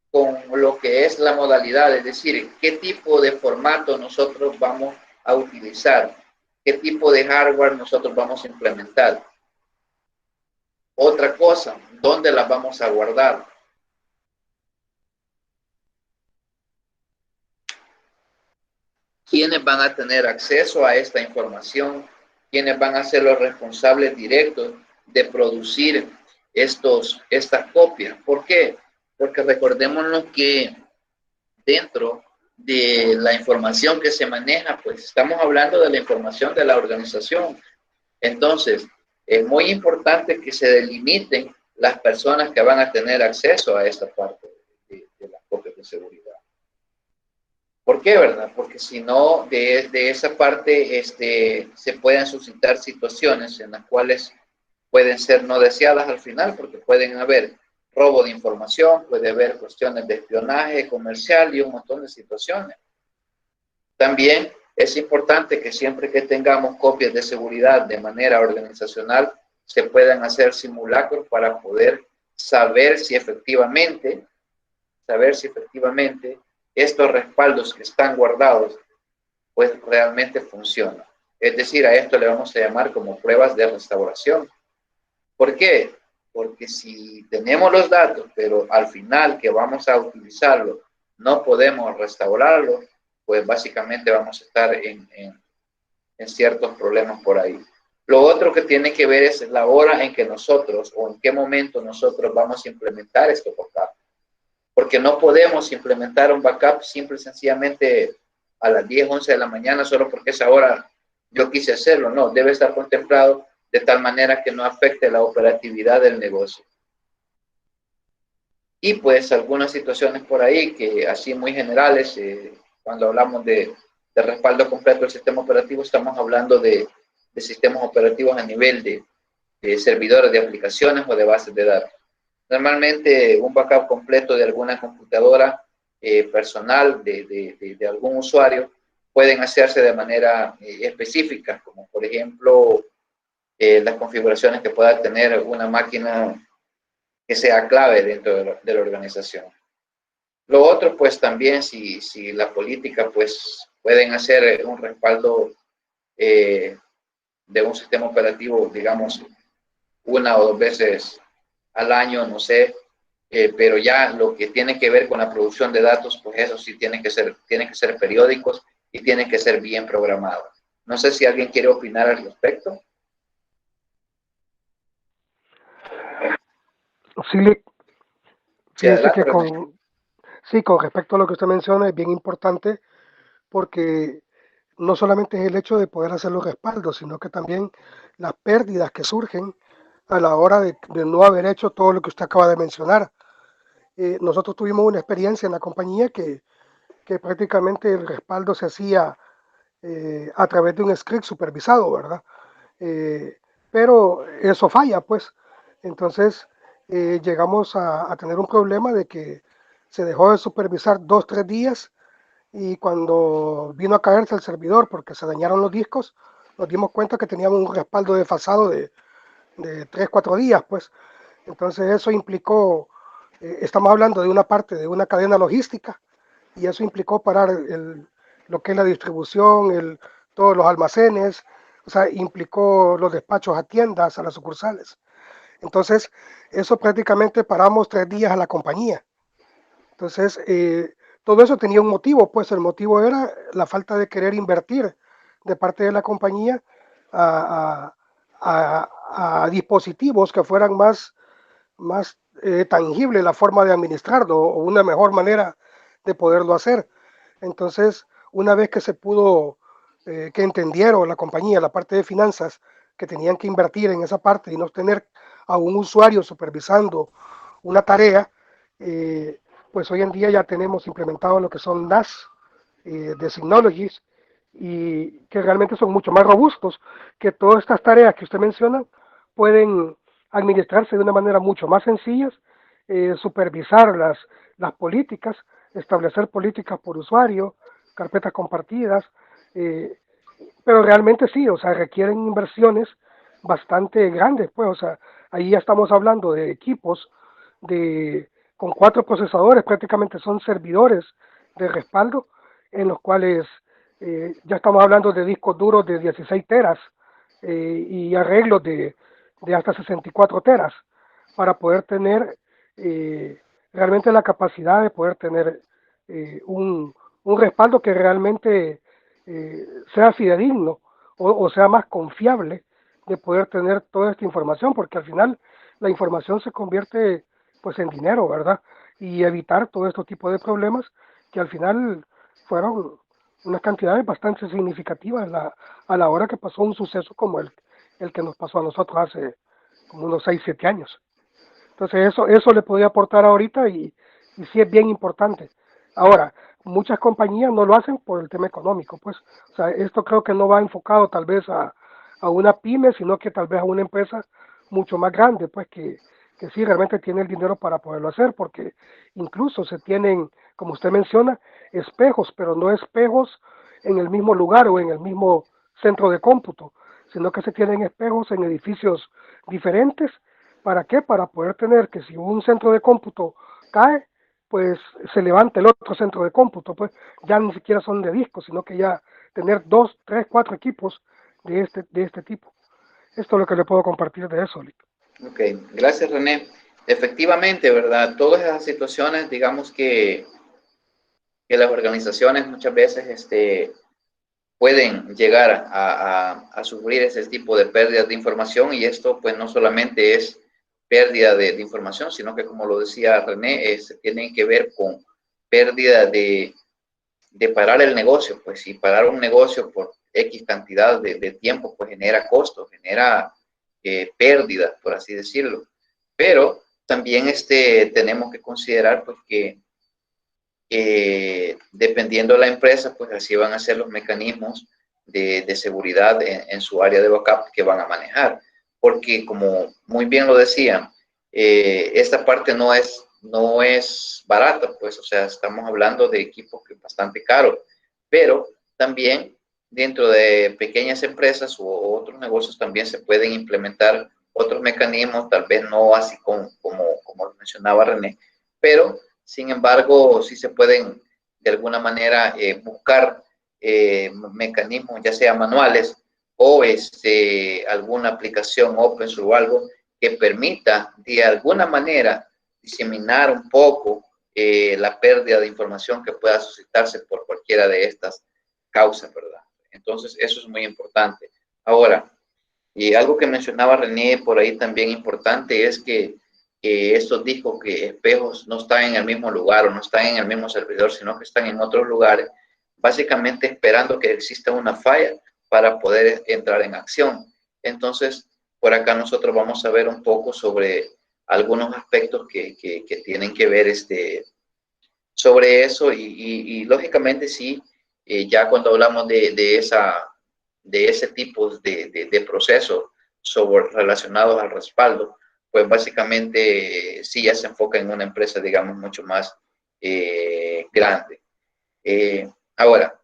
con lo que es la modalidad, es decir, qué tipo de formato nosotros vamos a utilizar, qué tipo de hardware nosotros vamos a implementar. Otra cosa, ¿dónde las vamos a guardar? ¿Quiénes van a tener acceso a esta información? ¿Quiénes van a ser los responsables directos de producir estas copias? ¿Por qué? Porque recordémonos que dentro de la información que se maneja, pues estamos hablando de la información de la organización. Entonces, Es muy importante que se delimiten las personas que van a tener acceso a esta parte de las copias de seguridad. ¿Por qué, verdad? Porque si no, de esa parte se pueden suscitar situaciones en las cuales pueden ser no deseadas al final, porque pueden haber robo de información, puede haber cuestiones de espionaje comercial y un montón de situaciones. También es importante que siempre que tengamos copias de seguridad de manera organizacional, se puedan hacer simulacros para poder saber si efectivamente estos respaldos que están guardados, pues realmente funcionan. Es decir, a esto le vamos a llamar como pruebas de restauración. ¿Por qué? Porque si tenemos los datos, pero al final que vamos a utilizarlo, no podemos restaurarlo, pues básicamente vamos a estar en ciertos problemas por ahí. Lo otro que tiene que ver es la hora en que nosotros, o en qué momento nosotros vamos a implementar esto backup. Porque no podemos implementar un backup simple y sencillamente a las 10, 11 de la mañana solo porque esa hora yo quise hacerlo. No, debe estar contemplado de tal manera que no afecte la operatividad del negocio. Y pues algunas situaciones por ahí que así muy generales, cuando hablamos de respaldo completo del sistema operativo, estamos hablando de sistemas operativos a nivel de servidores de aplicaciones o de bases de datos. Normalmente un backup completo de alguna computadora personal de algún usuario pueden hacerse de manera específica, como por ejemplo las configuraciones que pueda tener una máquina que sea clave dentro de la organización. Lo otro, pues también si la política, pues pueden hacer un respaldo de un sistema operativo, digamos, una o dos veces al año, no sé, pero ya lo que tiene que ver con la producción de datos, pues eso sí tienen que ser periódicos y tienen que ser bien programados. No sé si alguien quiere opinar al respecto. Sí, fíjense que con respecto a lo que usted menciona, es bien importante porque no solamente es el hecho de poder hacer los respaldos, sino que también las pérdidas que surgen a la hora de no haber hecho todo lo que usted acaba de mencionar. Nosotros tuvimos una experiencia en la compañía que prácticamente el respaldo se hacía a través de un script supervisado, ¿verdad? Pero eso falla, pues. Entonces llegamos a tener un problema de que se dejó de supervisar 2, 3 días y cuando vino a caerse el servidor porque se dañaron los discos, nos dimos cuenta que teníamos un respaldo desfasado de 3, 4 días, pues. Entonces eso implicó, estamos hablando de una parte de una cadena logística y eso implicó parar lo que es la distribución, todos los almacenes, o sea, implicó los despachos a tiendas, a las sucursales. Entonces, eso prácticamente paramos 3 días a la compañía. Entonces, todo eso tenía un motivo, pues el motivo era la falta de querer invertir de parte de la compañía a, a dispositivos que fueran más tangible la forma de administrarlo o una mejor manera de poderlo hacer. Entonces, una vez que se pudo, que entendieron la compañía, la parte de finanzas, que tenían que invertir en esa parte y no tener a un usuario supervisando una tarea, pues hoy en día ya tenemos implementado lo que son NAS de Synology y que realmente son mucho más robustos, que todas estas tareas que usted menciona pueden administrarse de una manera mucho más sencilla, supervisar las políticas, establecer políticas por usuario, carpetas compartidas, eh, pero realmente sí, o sea, requieren inversiones bastante grandes, pues, o sea, ahí ya estamos hablando de equipos con 4 procesadores, prácticamente son servidores de respaldo, en los cuales ya estamos hablando de discos duros de 16 teras y arreglos de hasta 64 teras para poder tener realmente la capacidad de poder tener un respaldo que realmente sea fidedigno o sea más confiable de poder tener toda esta información, porque al final la información se convierte pues en dinero, ¿verdad? Y evitar todo este tipo de problemas que al final fueron unas cantidades bastante significativas a la hora que pasó un suceso como el el que nos pasó a nosotros hace como unos 6, 7 años. Entonces eso le podría aportar ahorita y sí es bien importante. Ahora, muchas compañías no lo hacen por el tema económico, pues. O sea, esto creo que no va enfocado tal vez a una pyme, sino que tal vez a una empresa mucho más grande, pues que sí realmente tiene el dinero para poderlo hacer, porque incluso se tienen, como usted menciona, espejos, pero no espejos en el mismo lugar o en el mismo centro de cómputo, sino que se tienen espejos en edificios diferentes. ¿Para qué? Para poder tener que si un centro de cómputo cae, pues se levante el otro centro de cómputo, pues ya ni siquiera son de discos, sino que ya tener 2, 3, 4 equipos de este tipo. Esto es lo que le puedo compartir de eso, Lick. Ok, gracias René. Efectivamente, ¿verdad? Todas esas situaciones, digamos que las organizaciones muchas veces pueden llegar a sufrir ese tipo de pérdidas de información, y esto pues no solamente es pérdida de información, sino que como lo decía René, tiene que ver con pérdida de parar el negocio, pues si parar un negocio por X cantidad de tiempo, pues genera costos, genera pérdida, por así decirlo. Pero también tenemos que considerar pues que dependiendo de la empresa, pues así van a ser los mecanismos de seguridad en su área de backup que van a manejar. Porque como muy bien lo decían, esta parte no es barata, pues, o sea, estamos hablando de equipos que es bastante caros, pero también dentro de pequeñas empresas o otros negocios también se pueden implementar otros mecanismos, tal vez no así como mencionaba René, pero sin embargo, sí se pueden de alguna manera buscar mecanismos, ya sea manuales o alguna aplicación open source o algo que permita de alguna manera diseminar un poco la pérdida de información que pueda suscitarse por cualquiera de estas causas, ¿verdad? Entonces, eso es muy importante. Ahora, y algo que mencionaba René por ahí también importante es que estos discos que espejos no están en el mismo lugar o no están en el mismo servidor, sino que están en otros lugares, básicamente esperando que exista una falla para poder entrar en acción. Entonces, por acá nosotros vamos a ver un poco sobre algunos aspectos que tienen que ver sobre eso y lógicamente sí, ya cuando hablamos de ese tipo de procesos relacionados al respaldo, pues básicamente sí ya se enfoca en una empresa, digamos, mucho más grande. Ahora,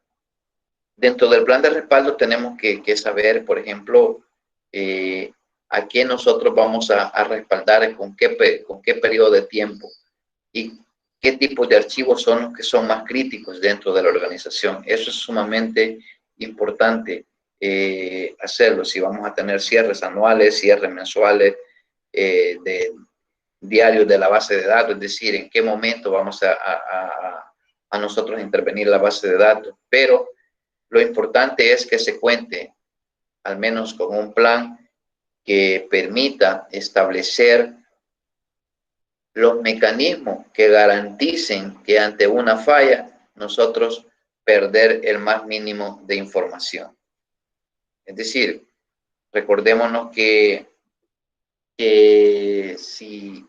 dentro del plan de respaldo tenemos que saber, por ejemplo, a qué nosotros vamos a respaldar, con qué periodo de tiempo y qué tipos de archivos son los que son más críticos dentro de la organización. Eso es sumamente importante hacerlo. Si vamos a tener cierres anuales, cierres mensuales, de diarios de la base de datos, es decir, en qué momento vamos a nosotros intervenir la base de datos. Pero lo importante es que se cuente al menos con un plan que permita establecer los mecanismos que garanticen que ante una falla nosotros perder el más mínimo de información. Es decir, recordémonos que si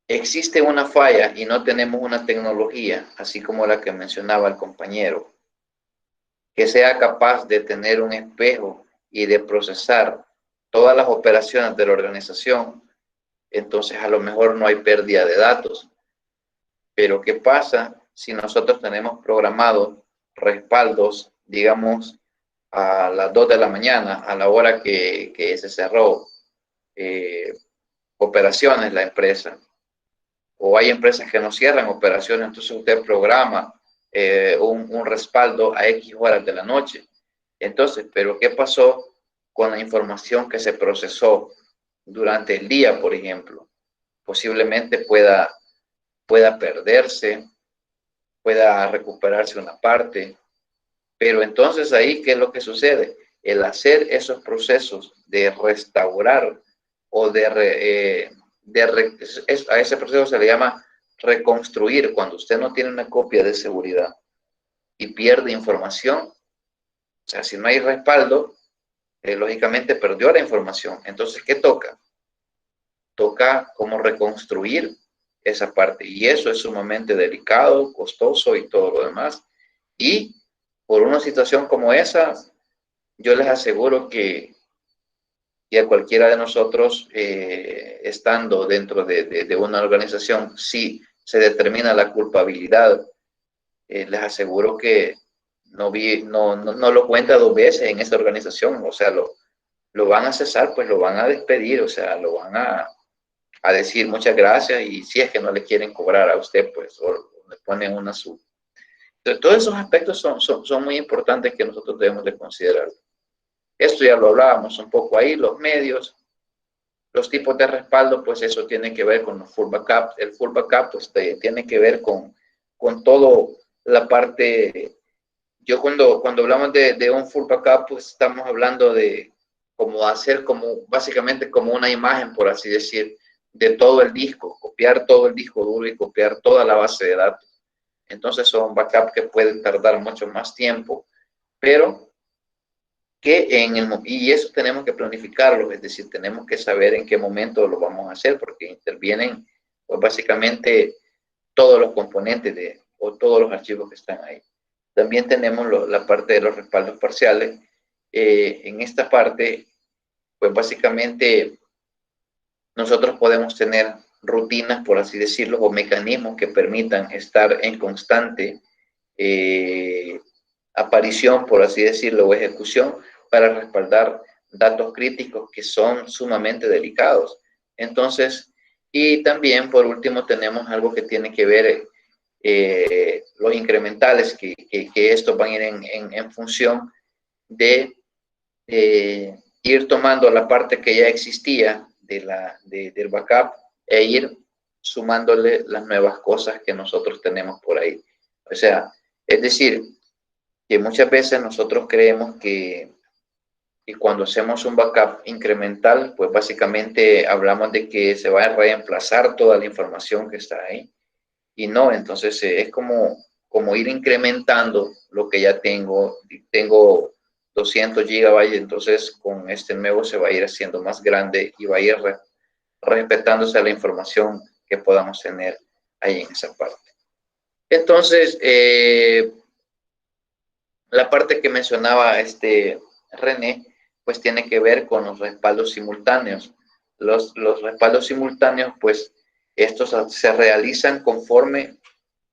existe una falla y no tenemos una tecnología, así como la que mencionaba el compañero, que sea capaz de tener un espejo y de procesar todas las operaciones de la organización, entonces a lo mejor no hay pérdida de datos. Pero ¿qué pasa si nosotros tenemos programados respaldos, digamos, a las 2 de la mañana, a la hora que se cerró operaciones la empresa? O hay empresas que no cierran operaciones, entonces usted programa un respaldo a X horas de la noche. Entonces, ¿pero qué pasó con la información que se procesó durante el día, por ejemplo? Posiblemente pueda perderse, pueda recuperarse una parte, pero entonces ahí, ¿qué es lo que sucede? El hacer esos procesos de restaurar o a ese proceso se le llama reconstruir. Cuando usted no tiene una copia de seguridad y pierde información, o sea, si no hay respaldo, lógicamente perdió la información. Entonces, ¿qué toca? Toca cómo reconstruir esa parte. Y eso es sumamente delicado, costoso y todo lo demás. Y por una situación como esa, yo les aseguro que a cualquiera de nosotros, estando dentro de una organización, si se determina la culpabilidad, les aseguro que no lo cuenta dos veces en esa organización. O sea, lo van a cesar, pues lo van a despedir, o sea, lo van a decir muchas gracias, y si es que no le quieren cobrar a usted, pues o le ponen una sub. Entonces, todos esos aspectos son muy importantes que nosotros debemos de considerar. Esto ya lo hablábamos un poco ahí, los medios, los tipos de respaldo, pues eso tiene que ver con los full backup. El full backup pues tiene que ver con todo la parte. Yo cuando hablamos de un full backup, pues estamos hablando de como hacer básicamente como una imagen, por así decir, de todo el disco, copiar todo el disco duro y copiar toda la base de datos. Entonces son backups que pueden tardar mucho más tiempo, pero y eso tenemos que planificarlo, es decir, tenemos que saber en qué momento lo vamos a hacer, porque intervienen pues básicamente todos los componentes o todos los archivos que están ahí. También tenemos la parte de los respaldos parciales. En esta parte, pues básicamente nosotros podemos tener rutinas, por así decirlo, o mecanismos que permitan estar en constante aparición, por así decirlo, o ejecución para respaldar datos críticos que son sumamente delicados. Entonces, y también por último tenemos algo que tiene que ver los incrementales, que estos van a ir en función de ir tomando la parte que ya existía del backup e ir sumándole las nuevas cosas que nosotros tenemos por ahí. O sea, es decir, que muchas veces nosotros creemos que cuando hacemos un backup incremental, pues básicamente hablamos de que se va a reemplazar toda la información que está ahí. Y no, entonces es como ir incrementando lo que ya tengo. Tengo 200 gigabytes, entonces con este nuevo se va a ir haciendo más grande y va a ir respetándose a la información que podamos tener ahí en esa parte. Entonces, la parte que mencionaba René, pues tiene que ver con los respaldos simultáneos. Los respaldos simultáneos, pues estos se realizan conforme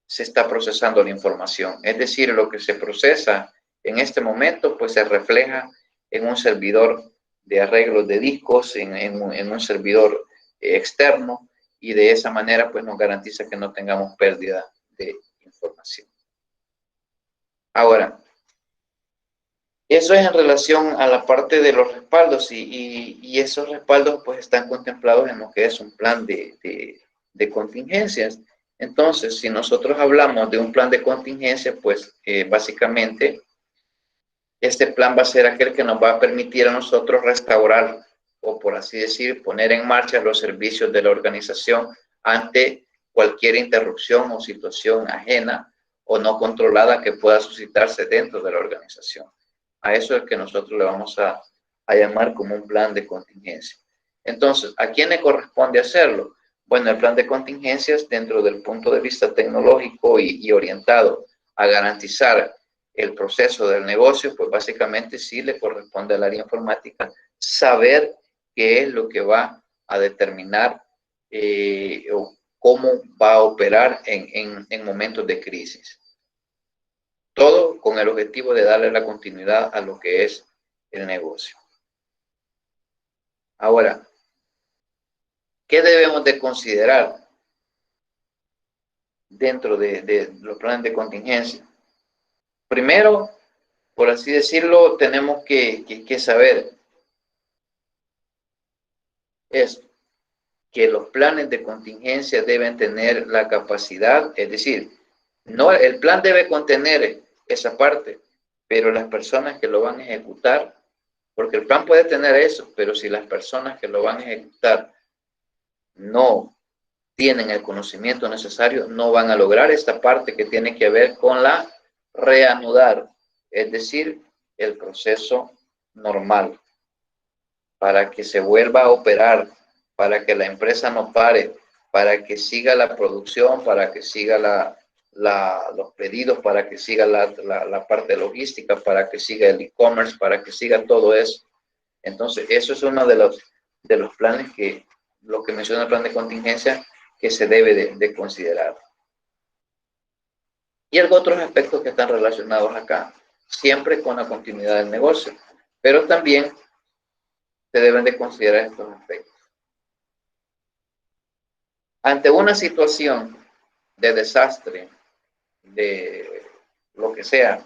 se está procesando la información. Es decir, lo que se procesa en este momento, pues se refleja en un servidor de arreglos de discos, en un servidor externo, y de esa manera, pues nos garantiza que no tengamos pérdida de información. Ahora, eso es en relación a la parte de los respaldos, y esos respaldos pues están contemplados en lo que es un plan de contingencias. Entonces, si nosotros hablamos de un plan de contingencia, pues básicamente este plan va a ser aquel que nos va a permitir a nosotros restaurar, o por así decir, poner en marcha los servicios de la organización ante cualquier interrupción o situación ajena o no controlada que pueda suscitarse dentro de la organización. A eso es que nosotros le vamos a llamar como un plan de contingencia. Entonces, ¿a quién le corresponde hacerlo? Bueno, el plan de contingencias, dentro del punto de vista tecnológico y orientado a garantizar el proceso del negocio, pues básicamente sí le corresponde al área informática saber qué es lo que va a determinar o cómo va a operar en momentos de crisis. Todo con el objetivo de darle la continuidad a lo que es el negocio. Ahora, ¿qué debemos de considerar dentro de los planes de contingencia? Primero, por así decirlo, tenemos que saber esto, que los planes de contingencia deben tener la capacidad, es decir, no, el plan debe contener esa parte, pero las personas que lo van a ejecutar, porque el plan puede tener eso, pero si las personas que lo van a ejecutar no tienen el conocimiento necesario, no van a lograr esta parte que tiene que ver con la reanudar, es decir, el proceso normal para que se vuelva a operar, para que la empresa no pare, para que siga la producción, para que siga los pedidos, para que siga la parte logística, para que siga el e-commerce, para que siga todo eso. Entonces, eso es uno de los planes que, lo que menciona el plan de contingencia, que se debe de considerar. Y hay otros aspectos que están relacionados acá, siempre con la continuidad del negocio, pero también se deben de considerar estos aspectos. Ante una situación de desastre, de lo que sea,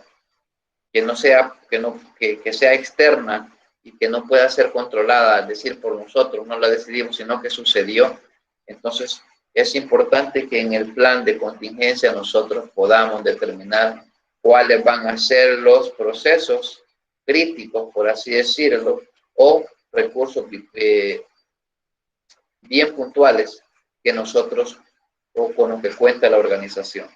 que sea externa y que no pueda ser controlada, es decir, por nosotros, no la decidimos, sino que sucedió. Entonces, es importante que en el plan de contingencia nosotros podamos determinar cuáles van a ser los procesos críticos, por así decirlo, o recursos bien puntuales que nosotros o con lo que cuenta la organización.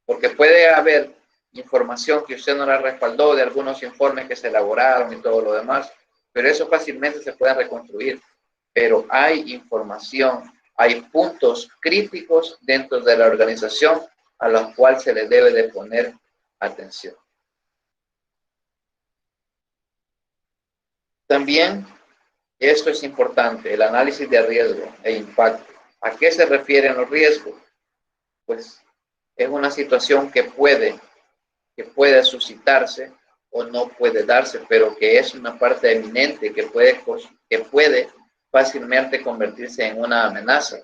Porque puede haber información que usted no la respaldó de algunos informes que se elaboraron y todo lo demás, pero eso fácilmente se puede reconstruir. Pero hay información, hay puntos críticos dentro de la organización a los cuales se le debe de poner atención. También esto es importante, el análisis de riesgo e impacto. ¿A qué se refieren los riesgos? Pues es una situación que puede suscitarse o no puede darse, pero que es una parte eminente que puede fácilmente convertirse en una amenaza.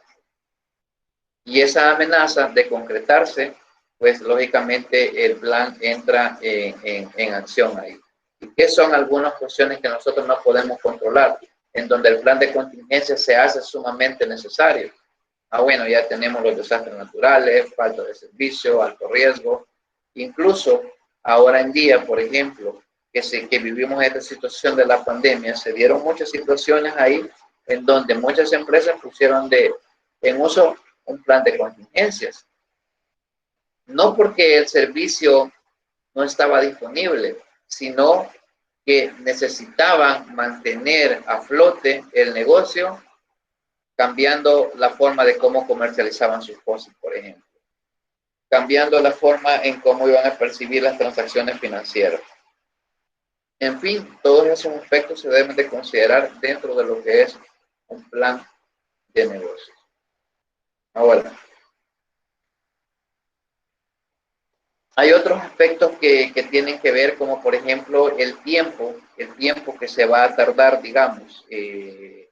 Y esa amenaza de concretarse, pues lógicamente el plan entra en acción ahí. ¿Y qué son algunas cuestiones que nosotros no podemos controlar? En donde el plan de contingencia se hace sumamente necesario. Bueno, ya tenemos los desastres naturales, falta de servicio, alto riesgo. Incluso ahora en día, por ejemplo, que vivimos esta situación de la pandemia, se dieron muchas situaciones ahí en donde muchas empresas pusieron en uso un plan de contingencias. No porque el servicio no estaba disponible, sino que necesitaban mantener a flote el negocio, cambiando la forma de cómo comercializaban sus cosas, por ejemplo. Cambiando la forma en cómo iban a percibir las transacciones financieras. En fin, todos esos aspectos se deben de considerar dentro de lo que es un plan de negocios. Ahora, hay otros aspectos que tienen que ver, como por ejemplo el tiempo que se va a tardar, digamos,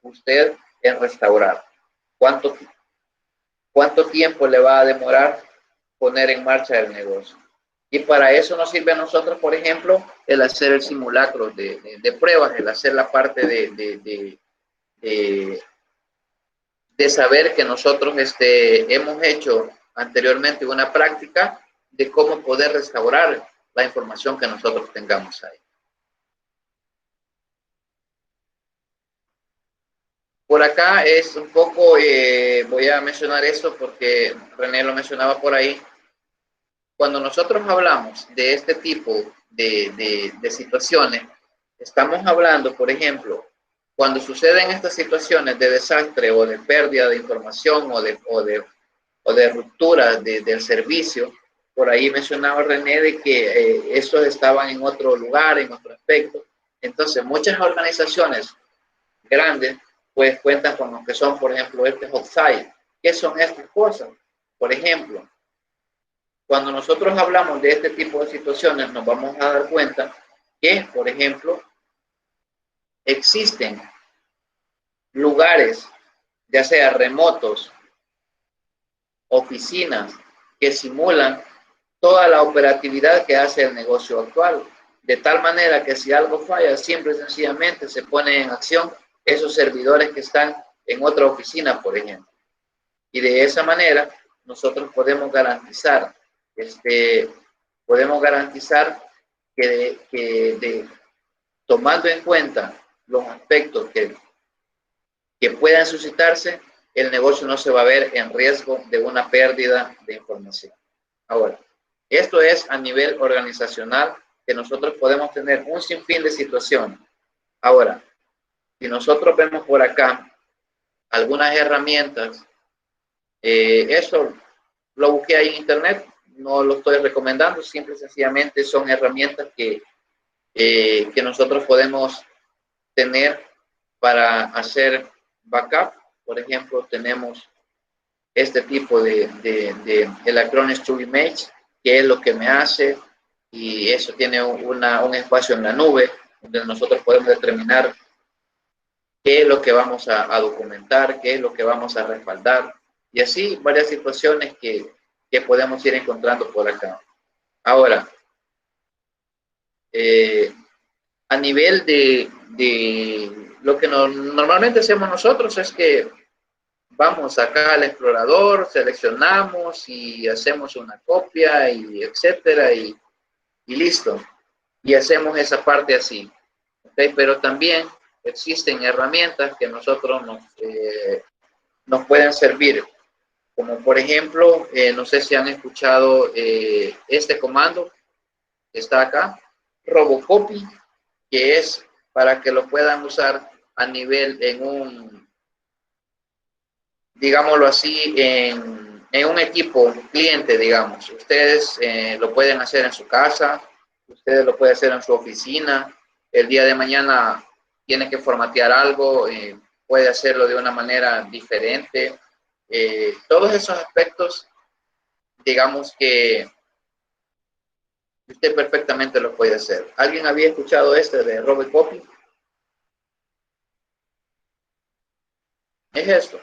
usted en restaurar. ¿Cuánto tiempo le va a demorar poner en marcha el negocio? Y para eso nos sirve a nosotros, por ejemplo, el hacer el simulacro de pruebas, el hacer la parte de saber que nosotros hemos hecho anteriormente una práctica de cómo poder restaurar la información que nosotros tengamos ahí. Por acá es un poco, voy a mencionar eso porque René lo mencionaba por ahí. Cuando nosotros hablamos de este tipo de situaciones, estamos hablando, por ejemplo, cuando suceden estas situaciones de desastre o de pérdida de información o de ruptura del servicio, por ahí mencionaba René de que estos estaban en otro lugar, en otro aspecto. Entonces, muchas organizaciones grandes pues cuentan con lo que son, por ejemplo, hot-site. ¿Qué son estas cosas? Por ejemplo, cuando nosotros hablamos de este tipo de situaciones, nos vamos a dar cuenta que, por ejemplo, existen lugares, ya sea remotos, oficinas, que simulan toda la operatividad que hace el negocio actual, de tal manera que si algo falla, siempre sencillamente se pone en acción esos servidores que están en otra oficina, por ejemplo. Y de esa manera nosotros podemos garantizar que tomando en cuenta los aspectos que puedan suscitarse, el negocio no se va a ver en riesgo de una pérdida de información. Ahora, esto es a nivel organizacional, que nosotros podemos tener un sinfín de situaciones. Ahora, Si nosotros vemos por acá algunas herramientas, eso lo busqué ahí en internet, no lo estoy recomendando, simple y sencillamente son herramientas que nosotros podemos tener para hacer backup. Por ejemplo, tenemos este tipo de Electronics to Image, que es lo que me hace, y eso tiene un espacio en la nube, donde nosotros podemos determinar qué es lo que vamos a documentar, qué es lo que vamos a respaldar, y así varias situaciones que podemos ir encontrando por acá. Ahora, a nivel de lo que normalmente hacemos nosotros es que vamos acá al explorador, seleccionamos y hacemos una copia y etcétera y listo. Y hacemos esa parte así. ¿Okay? Pero también existen herramientas que nosotros nos pueden servir. Como por ejemplo, no sé si han escuchado este comando que está acá, Robocopy, que es para que lo puedan usar a nivel digámoslo así, en un equipo cliente, digamos. Ustedes lo pueden hacer en su casa, ustedes lo pueden hacer en su oficina. El día de mañana tiene que formatear algo, puede hacerlo de una manera diferente. Todos esos aspectos, digamos que usted perfectamente lo puede hacer. ¿Alguien había escuchado este de Robert Copy? Es esto.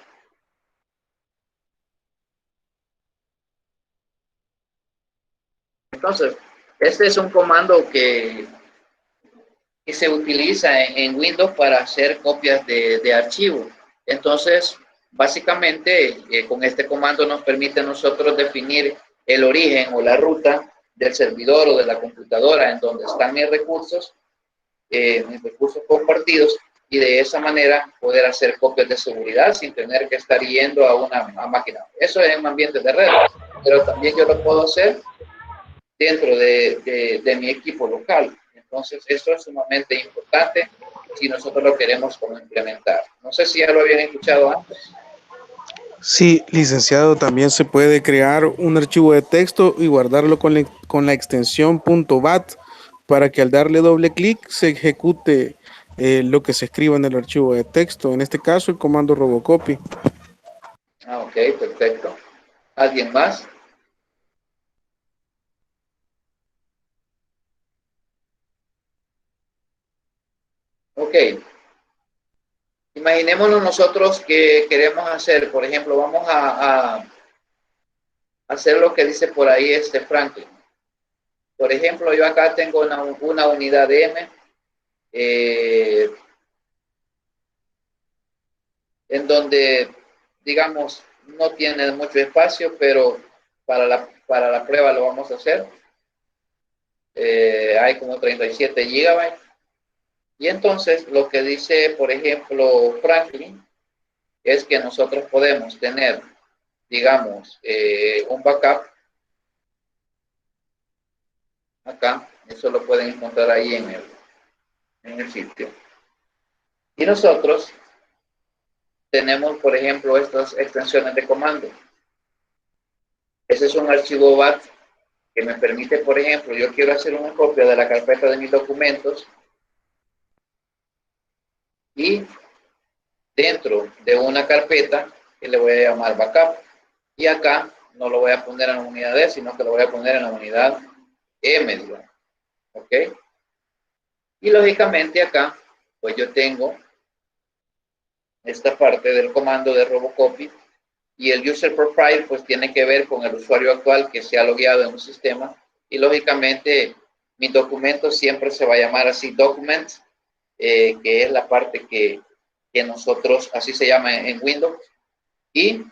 Entonces, este es un comando que se utiliza en Windows para hacer copias de archivos. Entonces, básicamente, con este comando nos permite a nosotros definir el origen o la ruta del servidor o de la computadora en donde están mis recursos compartidos, y de esa manera poder hacer copias de seguridad sin tener que estar yendo a una máquina. Eso es en ambientes de red, pero también yo lo puedo hacer dentro de mi equipo local. Entonces, esto es sumamente importante si nosotros lo queremos como implementar. No sé si ya lo habían escuchado antes. Sí, licenciado, también se puede crear un archivo de texto y guardarlo con la extensión .bat para que al darle doble clic se ejecute lo que se escriba en el archivo de texto. En este caso, el comando Robocopy. Ok, perfecto. ¿Alguien más? Ok. Imaginémonos nosotros que queremos hacer, por ejemplo, vamos a hacer lo que dice por ahí Franklin. Por ejemplo, yo acá tengo una unidad de M en donde, digamos, no tiene mucho espacio, pero para la prueba lo vamos a hacer. Hay como 37 gigabytes. Y entonces lo que dice, por ejemplo, Franklin, es que nosotros podemos tener, digamos, un backup acá. Eso lo pueden encontrar ahí en el sitio. Y nosotros tenemos, por ejemplo, estas extensiones de comando. Ese es un archivo BAT que me permite, por ejemplo, yo quiero hacer una copia de la carpeta de mis documentos y dentro de una carpeta que le voy a llamar backup. Y acá no lo voy a poner en la unidad D, sino que lo voy a poner en la unidad M, digamos. ¿Ok? Y lógicamente acá, pues yo tengo esta parte del comando de Robocopy, y el user profile pues tiene que ver con el usuario actual que se ha logueado en un sistema, y lógicamente mi documento siempre se va a llamar así document, que es la parte que nosotros, así se llama en Windows, y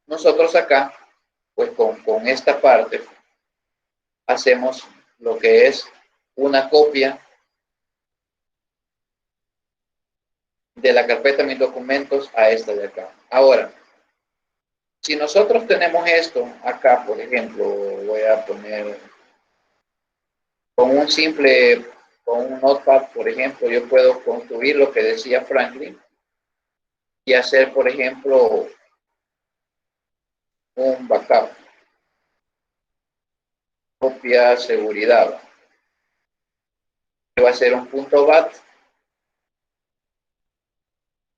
nosotros acá pues con esta parte hacemos lo que es una copia de la carpeta mis documentos a esta de acá. Ahora, si nosotros tenemos esto acá, por ejemplo, voy a poner con con un Notepad, por ejemplo, yo puedo construir lo que decía Franklin y hacer, por ejemplo, un backup, copia seguridad. Va a ser un punto .bat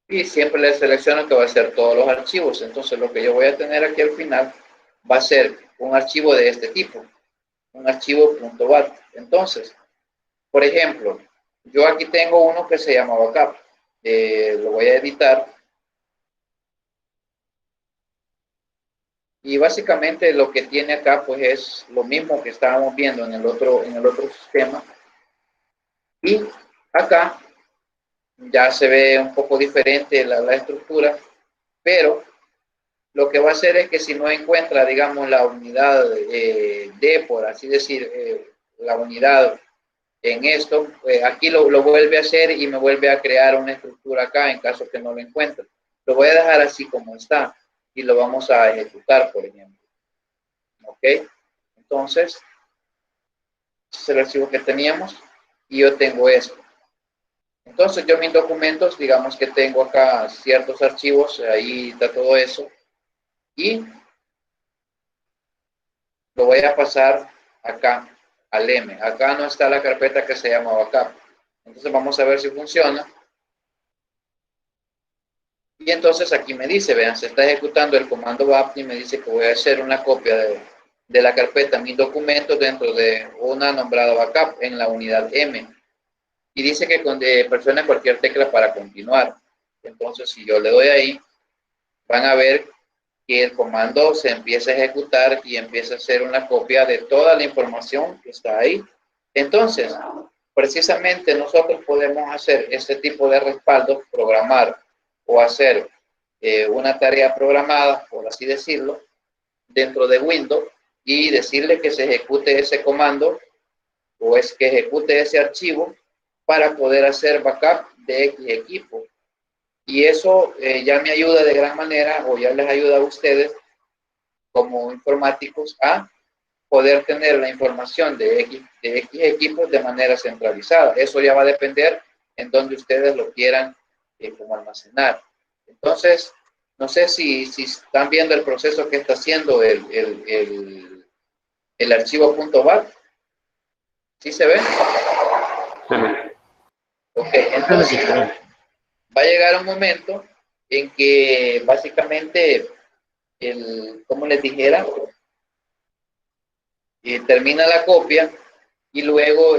y siempre le selecciono que va a ser todos los archivos. Entonces lo que yo voy a tener aquí al final va a ser un archivo de este tipo, un archivo .bat. Entonces, por ejemplo, yo aquí tengo uno que se llama backup. Lo voy a editar. Y básicamente lo que tiene acá pues es lo mismo que estábamos viendo en el otro sistema. Y acá ya se ve un poco diferente la estructura, pero lo que va a hacer es que si no encuentra, digamos, la unidad D, por así decir, la unidad en esto, aquí lo vuelve a hacer y me vuelve a crear una estructura acá en caso que no lo encuentre. Lo voy a dejar así como está y lo vamos a ejecutar, por ejemplo. ¿Ok? Entonces, este es el archivo que teníamos y yo tengo esto. Entonces, yo mis documentos, digamos que tengo acá ciertos archivos, ahí está todo eso, y lo voy a pasar acá al M. Acá no está la carpeta que se llama backup. Entonces, vamos a ver si funciona. Y entonces aquí me dice, vean, se está ejecutando el comando BAP y me dice que voy a hacer una copia de la carpeta mis documentos dentro de una nombrada backup en la unidad M. Y dice que presione cualquier tecla para continuar. Entonces, si yo le doy ahí, van a ver que el comando se empieza a ejecutar y empieza a hacer una copia de toda la información que está ahí. Entonces, precisamente nosotros podemos hacer este tipo de respaldo, programar o hacer una tarea programada, por así decirlo, dentro de Windows y decirle que se ejecute ese comando o es que ejecute ese archivo para poder hacer backup de X equipo. Y eso ya me ayuda de gran manera o ya les ayuda a ustedes como informáticos a poder tener la información de X equipos de manera centralizada. Eso ya va a depender en donde ustedes lo quieran como almacenar. Entonces, no sé si están viendo el proceso que está haciendo el archivo .bat. ¿Sí se ve? Ok, entonces va a llegar un momento en que básicamente, como les dijera, termina la copia y luego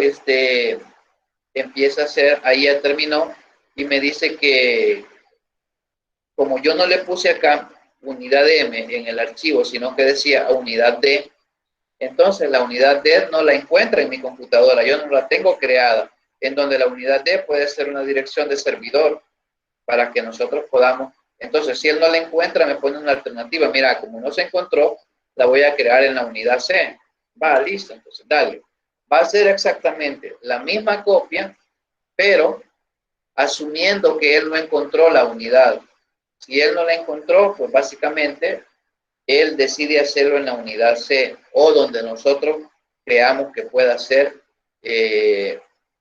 empieza a hacer, ahí ya terminó y me dice que como yo no le puse acá unidad M en el archivo, sino que decía unidad D, entonces la unidad D no la encuentra en mi computadora, yo no la tengo creada, en donde la unidad D puede ser una dirección de servidor para que nosotros podamos. Entonces, si él no la encuentra, me pone una alternativa. Mira, como no se encontró, la voy a crear en la unidad C. Va, listo, entonces dale. Va a ser exactamente la misma copia, pero asumiendo que él no encontró la unidad. Si él no la encontró, pues básicamente él decide hacerlo en la unidad C o donde nosotros creamos que pueda ser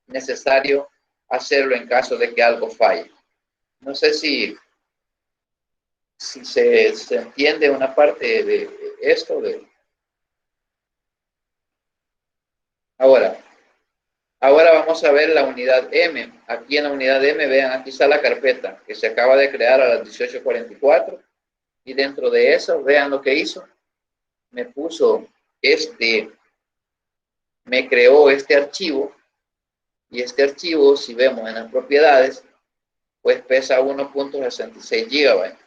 necesario hacerlo en caso de que algo falle. No sé si se entiende una parte de esto. Ahora vamos a ver la unidad M. Aquí en la unidad M, vean, aquí está la carpeta que se acaba de crear a las 18:44. Y dentro de eso, vean lo que hizo. Me puso me creó este archivo. Y este archivo, si vemos en las propiedades, pues pesa 1.66 GB.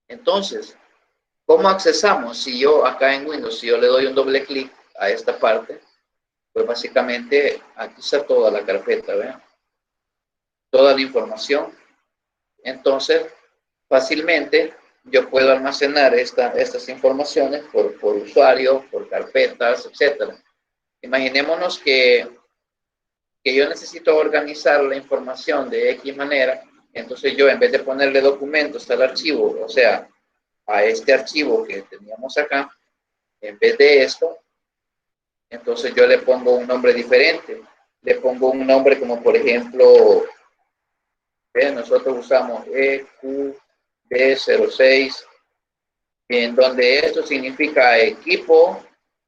Entonces, ¿cómo accesamos? Si yo acá en Windows, si yo le doy un doble clic a esta parte, pues básicamente aquí está toda la carpeta, ¿vean? Toda la información. Entonces, fácilmente yo puedo almacenar estas informaciones por usuario, por carpetas, etc. Imaginémonos que yo necesito organizar la información de X manera, entonces yo en vez de ponerle documentos al archivo, o sea, a este archivo que teníamos acá, en vez de esto, entonces yo le pongo un nombre diferente. le pongo un nombre como por ejemplo, nosotros usamos EQD06, en donde esto significa equipo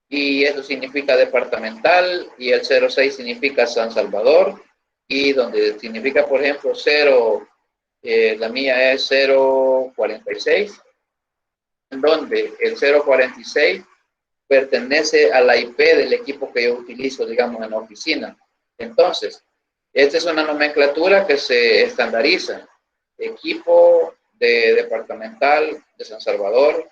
y eso significa departamental y el 06 significa San Salvador y donde significa por ejemplo 0, la mía es 046, en donde el 046 pertenece a la IP del equipo que yo utilizo, digamos, en la oficina. Entonces, esta es una nomenclatura que se estandariza. Equipo de departamental de San Salvador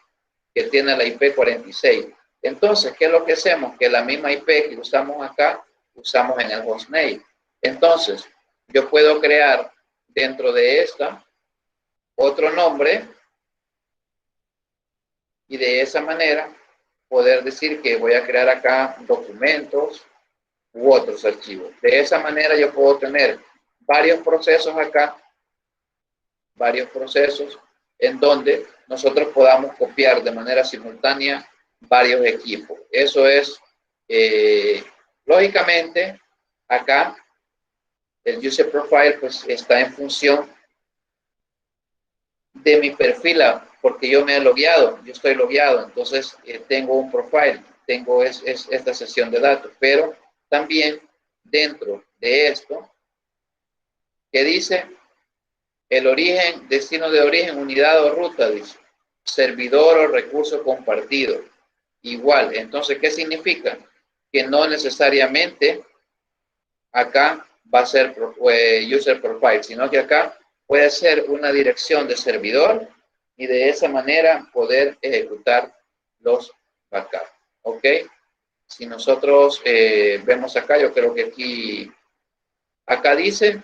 que tiene la IP 46. Entonces, ¿qué es lo que hacemos? Que la misma IP que usamos acá, usamos en el hostname. Entonces, yo puedo crear dentro de esta otro nombre y de esa manera poder decir que voy a crear acá documentos u otros archivos. De esa manera yo puedo tener varios procesos acá, varios procesos en donde nosotros podamos copiar de manera simultánea varios equipos. Eso es, lógicamente, acá el user profile pues está en función de mi perfil, porque yo me he logueado, yo estoy logueado, entonces tengo un profile, tengo esta sesión de datos, pero también dentro de esto, que dice el origen, destino de origen, unidad o ruta, dice servidor o recurso compartido, igual. Entonces, ¿qué significa? Que no necesariamente acá va a ser user profile, sino que acá puede ser una dirección de servidor y de esa manera poder ejecutar los backups. ¿Ok? Si nosotros vemos acá, yo creo que acá dice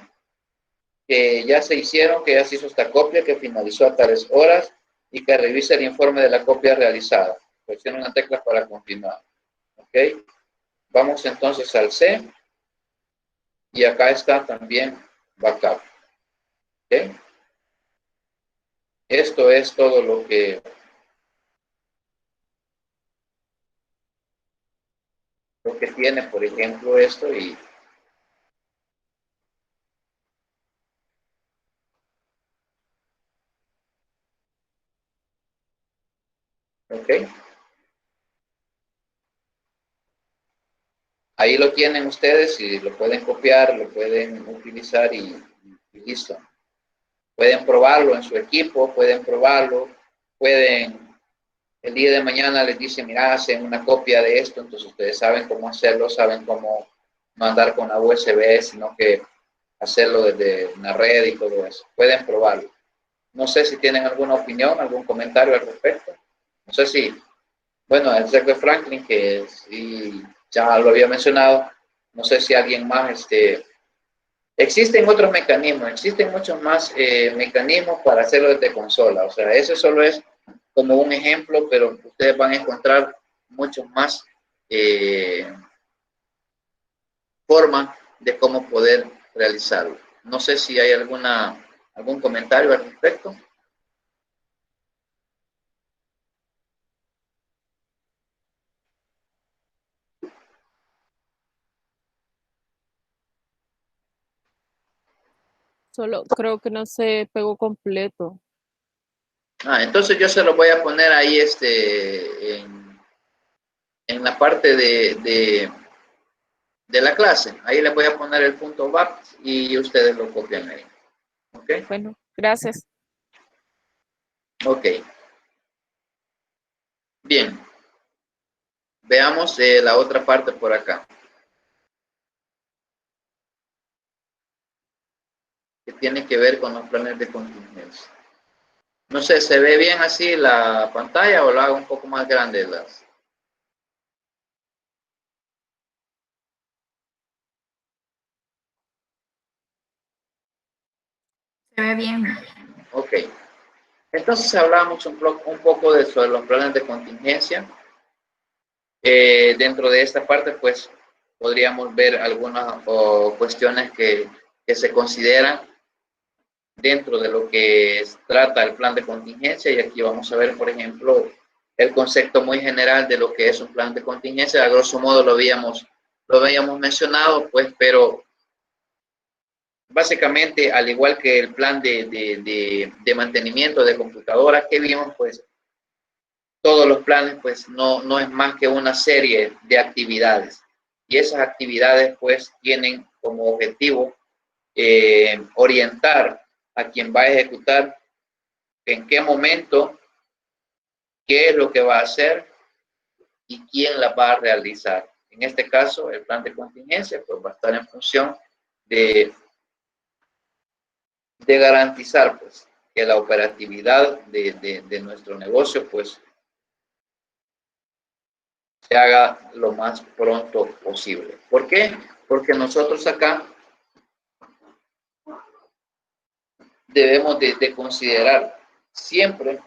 que ya se hicieron, que ya se hizo esta copia, que finalizó a tales horas y que revise el informe de la copia realizada. Presiona una tecla para continuar. ¿Ok? Vamos entonces al C. Y acá está también backup. ¿Ok? Esto es todo lo que tiene, por ejemplo, esto y ¿ok? Ahí lo tienen ustedes y lo pueden copiar, lo pueden utilizar y listo. Pueden probarlo en su equipo, pueden probarlo, pueden, el día de mañana les dicen, mira, hacen una copia de esto, entonces ustedes saben cómo hacerlo, saben cómo no andar con la USB, sino que hacerlo desde una red y todo eso. Pueden probarlo. No sé si tienen alguna opinión, algún comentario al respecto. No sé si, bueno, el Zach de Franklin, que sí, ya lo había mencionado, no sé si alguien más, existen otros mecanismos, existen muchos más mecanismos para hacerlo desde consola. O sea, ese solo es como un ejemplo, pero ustedes van a encontrar muchos más formas de cómo poder realizarlo. No sé si hay algún comentario al respecto. Solo creo que no se pegó completo. Entonces yo se lo voy a poner ahí en la parte de la clase. Ahí le voy a poner el punto .bat y ustedes lo copian ahí. ¿Ok? Bueno, gracias. Ok. Bien. Veamos la otra parte por acá. Que tiene que ver con los planes de contingencia. No sé, ¿se ve bien así la pantalla o lo hago un poco más grande? Se ve bien. Ok. Entonces hablamos un poco de sobre los planes de contingencia. Dentro de esta parte, pues, podríamos ver algunas cuestiones que se consideran dentro de lo que trata el plan de contingencia. Y aquí vamos a ver, por ejemplo, el concepto muy general de lo que es un plan de contingencia. A grosso modo lo habíamos lo habíamos mencionado, pues, pero básicamente, al igual que el plan de mantenimiento de computadoras que vimos, pues, todos los planes, pues, no es más que una serie de actividades. Y esas actividades, pues, tienen como objetivo orientar a quien va a ejecutar en qué momento, qué es lo que va a hacer y quién la va a realizar. En este caso, el plan de contingencia pues, va a estar en función de garantizar pues, que la operatividad de nuestro negocio pues, se haga lo más pronto posible. ¿Por qué? Porque nosotros acá debemos de considerar siempre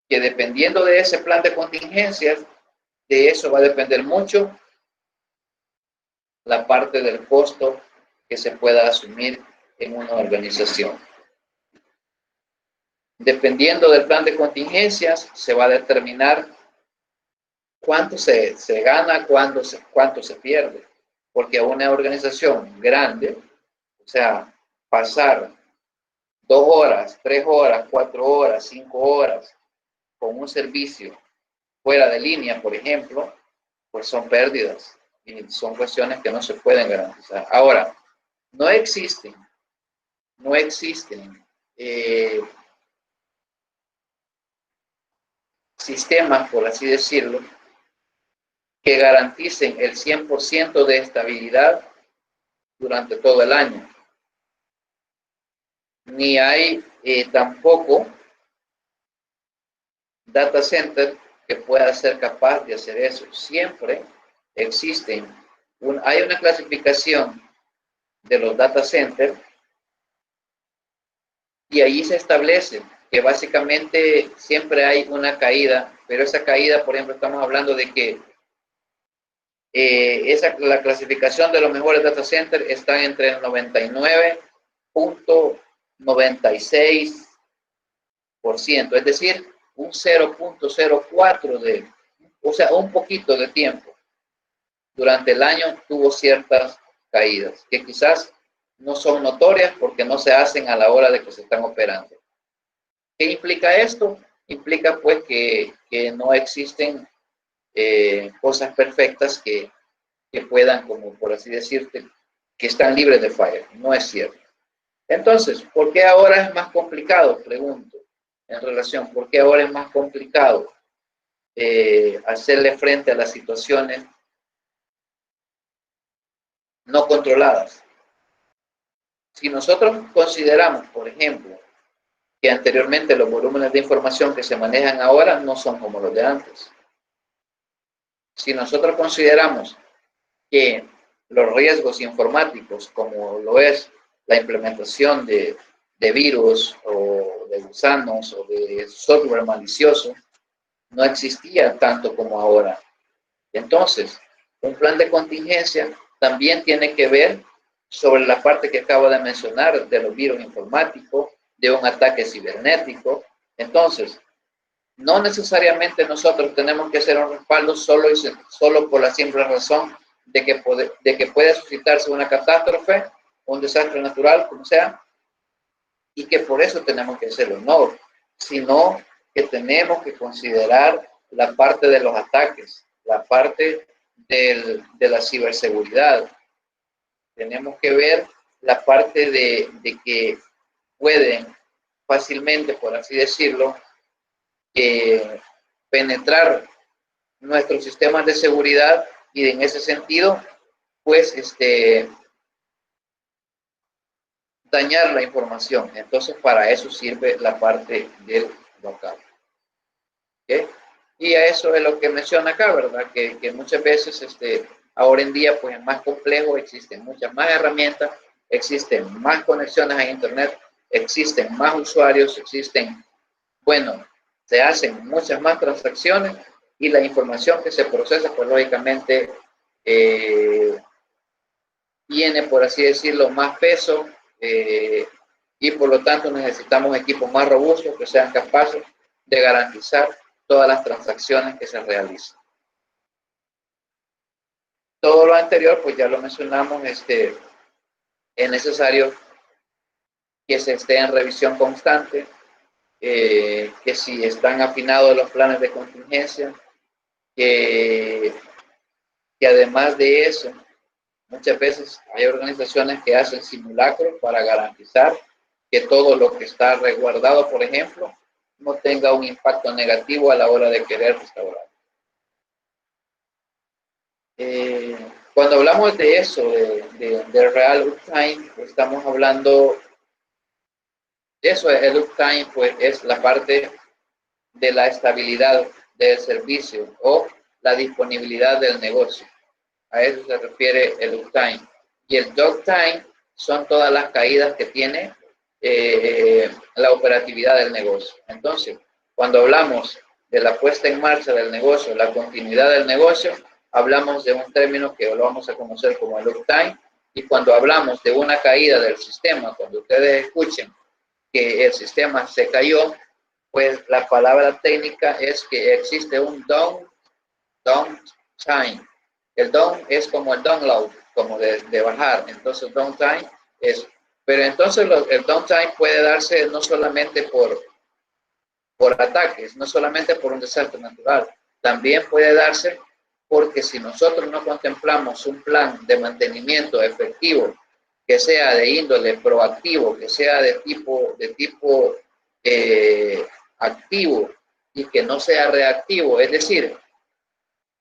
que dependiendo de ese plan de contingencias, de eso va a depender mucho la parte del costo que se pueda asumir en una organización. Dependiendo del plan de contingencias, se va a determinar cuánto se gana, cuánto se pierde. Porque a una organización grande, o sea, pasar 2 horas, 3 horas, 4 horas, 5 horas con un servicio fuera de línea, por ejemplo, pues son pérdidas y son cuestiones que no se pueden garantizar. Ahora, no existen sistemas, por así decirlo, que garanticen el 100% de estabilidad durante todo el año. Ni hay tampoco data center que pueda ser capaz de hacer eso. Siempre existen, hay una clasificación de los data centers y ahí se establece que básicamente siempre hay una caída, pero esa caída, por ejemplo, estamos hablando de que la clasificación de los mejores data centers está entre el 99.96%, es decir, un 0.04 o sea, un poquito de tiempo durante el año tuvo ciertas caídas, que quizás no son notorias porque no se hacen a la hora de que se están operando. ¿Qué implica esto? Implica pues que no existen cosas perfectas que puedan, como por así decirte, que están libres de falla. No es cierto. Entonces, ¿por qué ahora es más complicado? Pregunto, en relación, ¿por qué ahora es más complicado hacerle frente a las situaciones no controladas? Si nosotros consideramos, por ejemplo, que anteriormente los volúmenes de información que se manejan ahora no son como los de antes. Si nosotros consideramos que los riesgos informáticos, como lo es la implementación de virus o de gusanos o de software malicioso, no existía tanto como ahora. Entonces, un plan de contingencia también tiene que ver sobre la parte que acabo de mencionar de los virus informáticos, de un ataque cibernético. Entonces, no necesariamente nosotros tenemos que hacer un respaldo solo por la simple razón de que puede suscitarse una catástrofe, un desastre natural, como sea, y que por eso tenemos que hacerlo, no, sino que tenemos que considerar la parte de los ataques, la parte de la ciberseguridad. Tenemos que ver la parte de que pueden fácilmente, por así decirlo, penetrar nuestros sistemas de seguridad y en ese sentido, pues, dañar la información. Entonces, para eso sirve la parte del backup. ¿Okay? Y a eso es lo que menciona acá, ¿verdad? Que muchas veces, ahora en día, pues es más complejo, existen muchas más herramientas, existen más conexiones a Internet, existen más usuarios, bueno, se hacen muchas más transacciones y la información que se procesa, pues lógicamente tiene, por así decirlo, más peso y por lo tanto necesitamos equipos más robustos que sean capaces de garantizar todas las transacciones que se realizan. todo lo anterior, pues ya lo mencionamos, es necesario que se esté en revisión constante, que si están afinados los planes de contingencia, que además de eso, muchas veces hay organizaciones que hacen simulacros para garantizar que todo lo que está resguardado, por ejemplo, no tenga un impacto negativo a la hora de querer restaurar. Cuando hablamos de eso, de real uptime, pues estamos hablando de eso. El uptime pues es la parte de la estabilidad del servicio o la disponibilidad del negocio. A eso se refiere el uptime. Y el downtime son todas las caídas que tiene la operatividad del negocio. Entonces, cuando hablamos de la puesta en marcha del negocio, la continuidad del negocio, hablamos de un término que lo vamos a conocer como el uptime. Y cuando hablamos de una caída del sistema, cuando ustedes escuchen que el sistema se cayó, pues la palabra técnica es que existe un downtime. El down es como el download, como de bajar. Entonces, downtime es... Pero entonces el downtime puede darse no solamente por ataques, no solamente por un desastre natural. También puede darse porque si nosotros no contemplamos un plan de mantenimiento efectivo, que sea de índole proactivo, que sea de tipo activo y que no sea reactivo, es decir,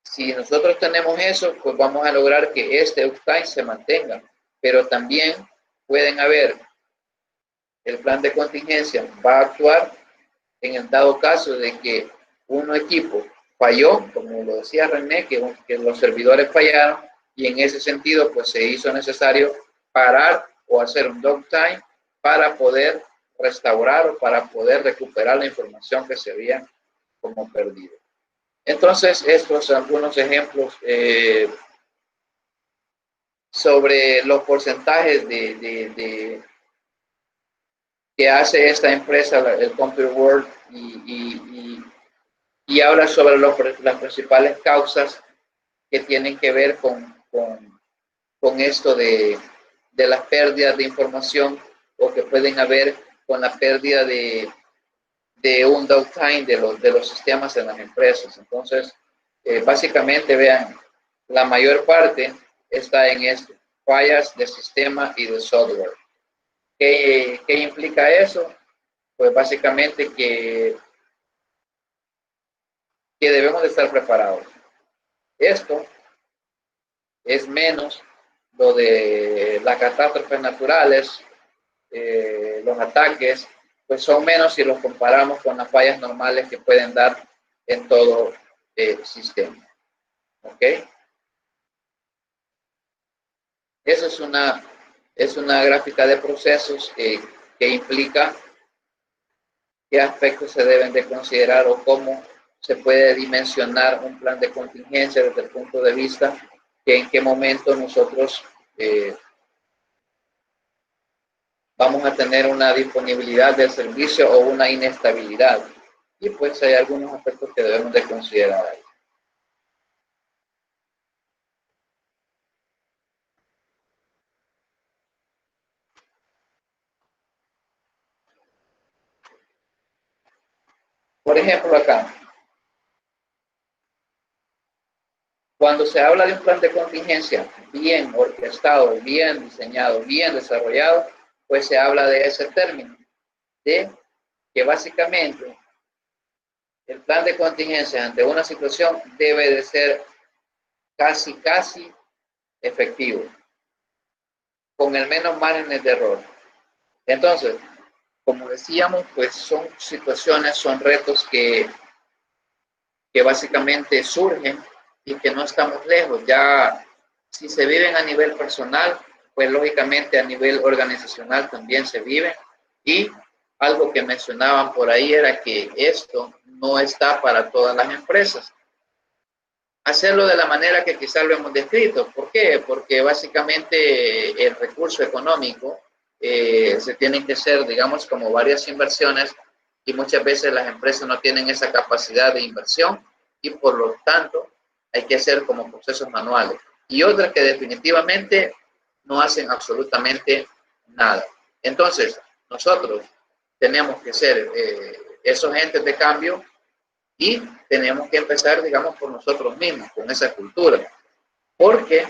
si nosotros tenemos eso, pues vamos a lograr que este uptime se mantenga, pero también pueden haber, el plan de contingencia va a actuar en el dado caso de que un equipo falló, como lo decía René, que los servidores fallaron, y en ese sentido pues se hizo necesario parar o hacer un downtime para poder restaurar o para poder recuperar la información que se había como perdido. Entonces, estos son algunos ejemplos sobre los porcentajes que hace esta empresa, el Computer World, y habla sobre las principales causas que tienen que ver con esto de las pérdidas de información o que pueden haber con la pérdida de un downtime de los sistemas en las empresas. Entonces, básicamente, vean, la mayor parte está en esto, fallas de sistema y de software. ¿Qué implica eso? Pues básicamente que debemos de estar preparados. Esto es menos lo de las catástrofes naturales, los ataques, pues son menos si los comparamos con las fallas normales que pueden dar en todo el sistema. ¿Ok? Esa es una gráfica de procesos que implica qué aspectos se deben de considerar o cómo se puede dimensionar un plan de contingencia desde el punto de vista que en qué momento nosotros vamos a tener una disponibilidad del servicio o una inestabilidad. Y pues hay algunos aspectos que debemos de considerar ahí. Por ejemplo, acá, cuando se habla de un plan de contingencia bien orquestado, bien diseñado, bien desarrollado, pues se habla de ese término, de que básicamente el plan de contingencia ante una situación debe de ser casi efectivo, con el menos márgenes de error. Entonces, como decíamos, pues son situaciones, son retos que básicamente surgen y que no estamos lejos. Ya si se viven a nivel personal, pues lógicamente a nivel organizacional también se viven. Y algo que mencionaban por ahí era que esto no está para todas las empresas. Hacerlo de la manera que quizás lo hemos descrito. ¿Por qué? Porque básicamente el recurso económico se tienen que hacer, digamos, como varias inversiones, y muchas veces las empresas no tienen esa capacidad de inversión y por lo tanto hay que hacer como procesos manuales. y otras que definitivamente no hacen absolutamente nada. Entonces, nosotros tenemos que ser esos agentes de cambio y tenemos que empezar, digamos, por nosotros mismos, con esa cultura. Porque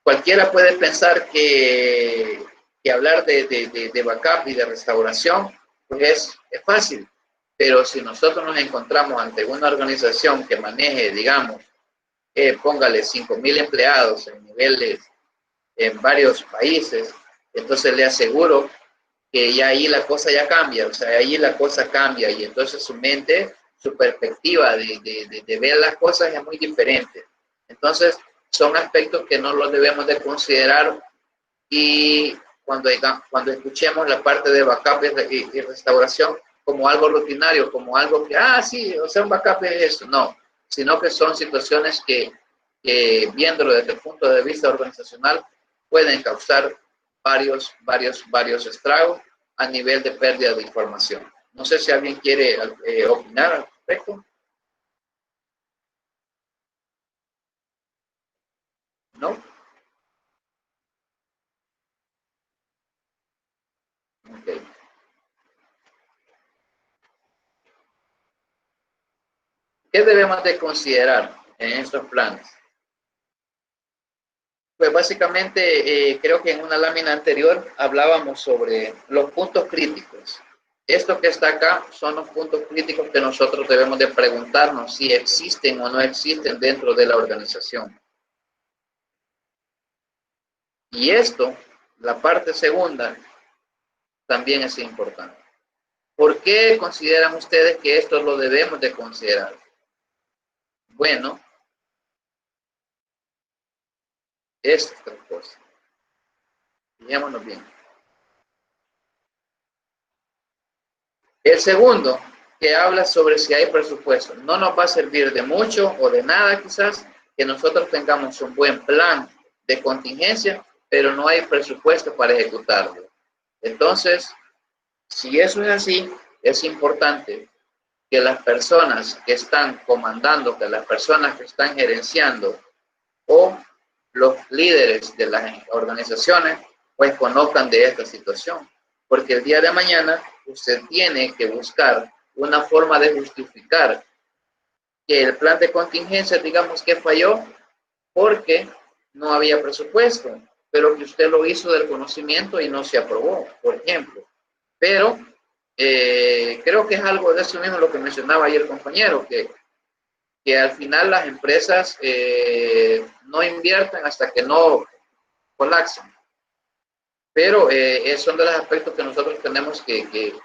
cualquiera puede pensar que hablar de backup y de restauración pues es fácil, pero si nosotros nos encontramos ante una organización que maneje, digamos, póngale 5,000 empleados en niveles en varios países, entonces le aseguro que ya ahí la cosa ya cambia, o sea, ahí la cosa cambia y entonces su mente, su perspectiva de ver las cosas es muy diferente. Entonces, son aspectos que no los debemos de considerar y cuando escuchemos la parte de backup y restauración como algo rutinario, como algo que, sí, o sea, un backup es eso, no, sino que son situaciones que viéndolo desde el punto de vista organizacional pueden causar varios estragos a nivel de pérdida de información. No sé si alguien quiere opinar al respecto. ¿No? Okay. ¿Qué debemos de considerar en estos planes? Pues básicamente creo que en una lámina anterior hablábamos sobre los puntos críticos. Esto que está acá son los puntos críticos que nosotros debemos de preguntarnos si existen o no existen dentro de la organización. Y esto, la parte segunda, también es importante. ¿Por qué consideran ustedes que esto lo debemos de considerar? Bueno, esta cosa. Fijémonos bien. El segundo, que habla sobre si hay presupuesto. No nos va a servir de mucho o de nada quizás que nosotros tengamos un buen plan de contingencia, pero no hay presupuesto para ejecutarlo. Entonces, si eso es así, es importante que las personas que están comandando, que las personas que están gerenciando o los líderes de las organizaciones, pues conozcan de esta situación. Porque el día de mañana usted tiene que buscar una forma de justificar que el plan de contingencia, digamos que falló porque no había presupuesto, pero que usted lo hizo del conocimiento y no se aprobó, por ejemplo. Pero creo que es algo de eso mismo lo que mencionaba ayer el compañero, que al final las empresas no invierten hasta que no colapsen. Pero son de los aspectos que nosotros tenemos que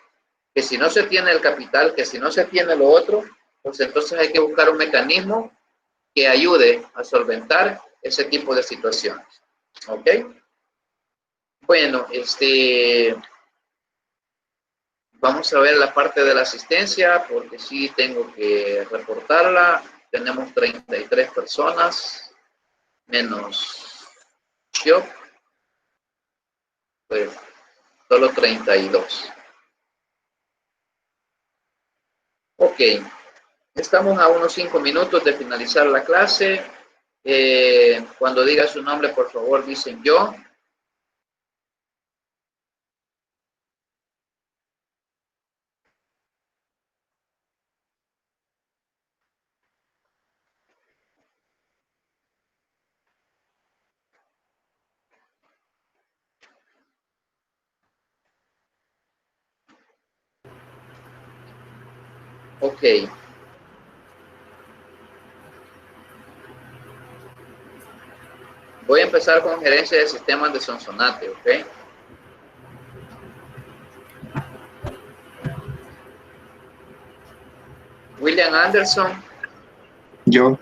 si no se tiene el capital, que si no se tiene lo otro, pues entonces hay que buscar un mecanismo que ayude a solventar ese tipo de situaciones. ¿Ok? Bueno, vamos a ver la parte de la asistencia, porque sí tengo que reportarla. Tenemos 33 personas, menos yo, pues solo 32. Ok, estamos a unos 5 minutos de finalizar la clase. Cuando diga su nombre, por favor, dicen yo. Ok. Voy a empezar con gerencia de sistemas de Sonsonate, ¿ok? William Anderson. Yo.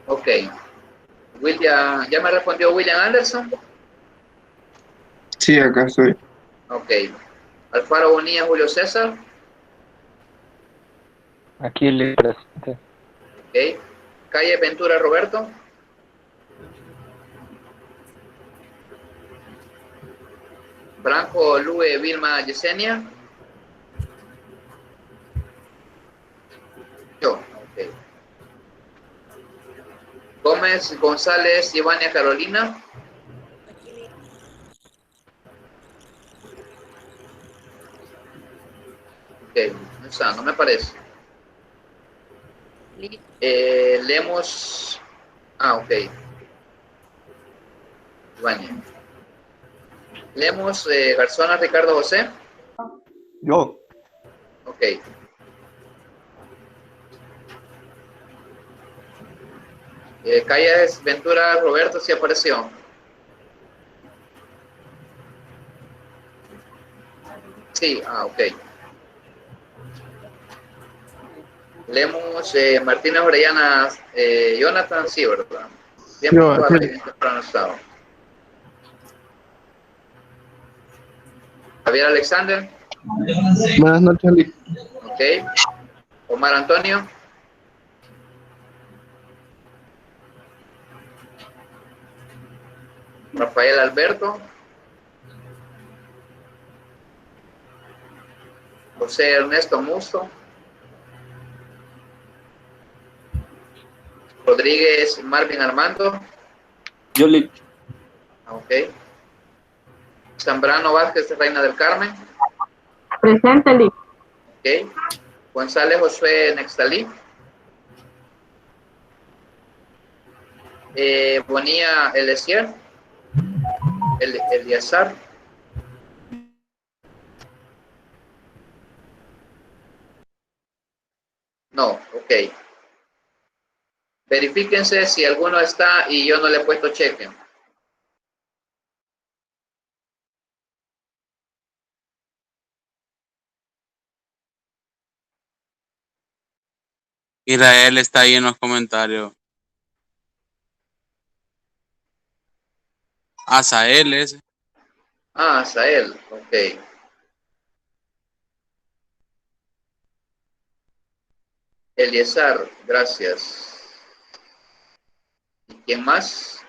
Ok. William, ¿ya me respondió William Anderson? Sí, acá estoy. Ok. Alfaro Bonilla Julio César. Aquí le presente. Ok. Calle Ventura Roberto. Franco Lue Vilma Yesenia. Yo. Ok. Gómez González Ivania Carolina. Ok, no está, no me parece. Lemos. Ah, ok. Ivania. Lemos Garzona Ricardo José. Yo. Ok. Calles Ventura Roberto sí apareció. Sí, ok. Leemos Martínez Orellana Jonathan, sí, ¿verdad? Bien Yo, puntual, sí. bien temprano estado. Javier Alexander. Buenas noches, Lick. Ok. Omar Antonio. Rafael Alberto. José Ernesto Musto. Rodríguez Marvin Armando. Yo, Lick. Ok. Zambrano Vázquez Reina del Carmen. Presente, Lick. Ok. González Josué Nextalí. Bonilla Elesier. Eliazar. No, ok. Verifíquense si alguno está y yo no le he puesto cheque. Israel está ahí en los comentarios. Asael es. Ah, Sael, ok. Eliazar, gracias. ¿Y quién más?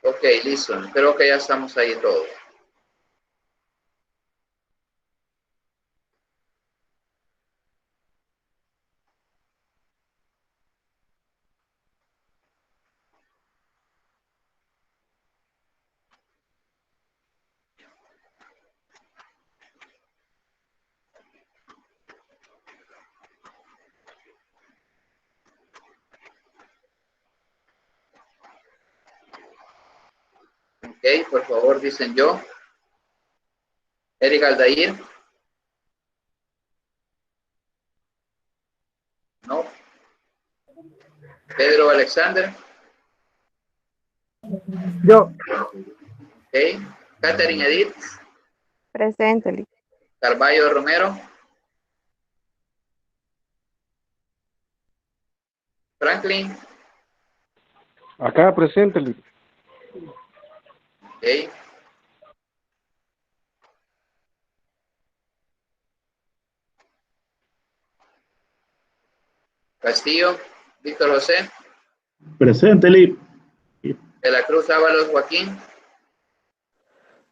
Ok, listo. Creo que ya estamos ahí todos. Ok, por favor, dicen yo. Eric Aldair. No. Pedro Alexander. Yo, Ok. Catherine Edith. Presente, Lick. Carballo Romero. Franklin. Acá presente, Lick. Ok. Castillo. Víctor José. Presente, Lick. De la Cruz Ábalos Joaquín.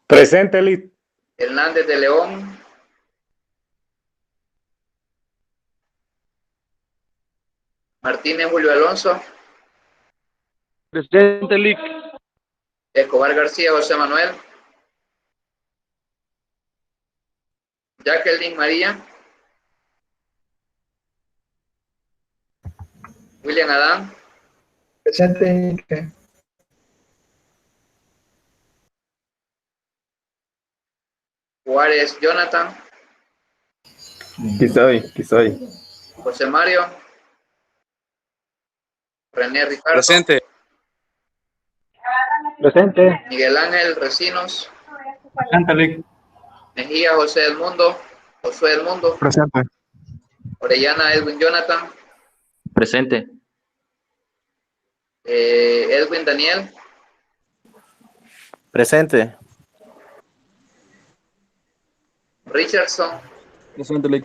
Presente, Lick. Hernández de León. Martínez Julio Alonso. Presente, Lick. Escobar García José Manuel. Jacqueline María. William Adán. Presente. Juárez Jonathan. Aquí estoy. José Mario. René Ricardo. Presente. Presente. Miguel Ángel Recinos. Presente, Lick. Mejía José Edmundo. Josué Edmundo. Presente. Orellana Edwin Jonathan. Presente. Edwin Daniel. Presente. Richardson. Presente, Lick.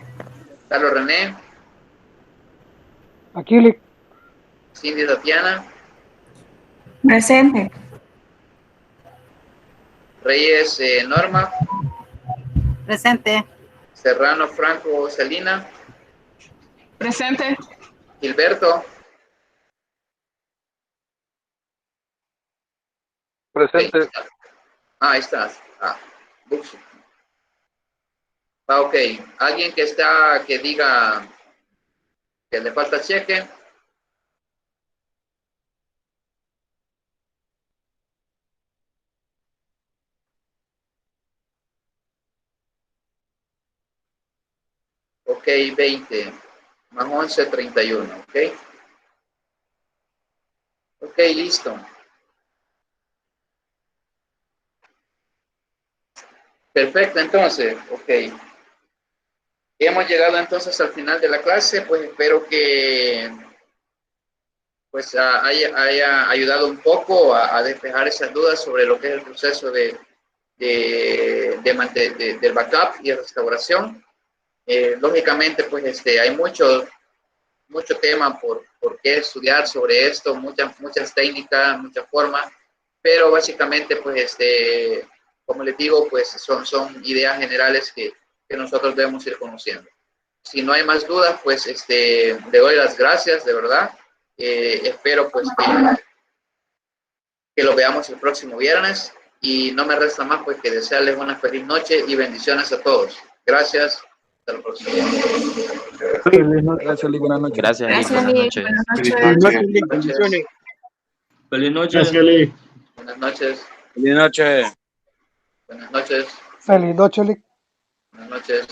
Carlos René. Aquí, Lick. Cindy Tatiana. Presente. Reyes Norma. Presente. Serrano Franco Celina. Presente. Gilberto. Presente. Ahí estás. Buxi. Ok. Alguien que diga que le falta cheque. Ok, 20 más 11, 31. Ok. Ok, listo. Perfecto, entonces, ok. Hemos llegado entonces al final de la clase, pues espero que pues haya ayudado un poco a despejar esas dudas sobre lo que es el proceso del backup y restauración. Lógicamente, pues hay mucho tema por qué estudiar sobre esto, muchas técnicas, muchas formas, pero básicamente, pues como les digo, pues son ideas generales que nosotros debemos ir conociendo. Si no hay más dudas, pues le doy las gracias, de verdad. Espero pues que lo veamos el próximo viernes y no me resta más pues que desearles una feliz noche y bendiciones a todos. Gracias. Hasta la próxima. Gracias, Lick. Buenas noches. Gracias, Lick. Gracias, Buenas Lick. noches. Buenas Feliz noches. noche. Lick. Bendiciones. Feliz noche. Gracias, Lick. Buenas noches. Buenas noches. Buenas noches. Feliz noche, Lick. Buenas noches.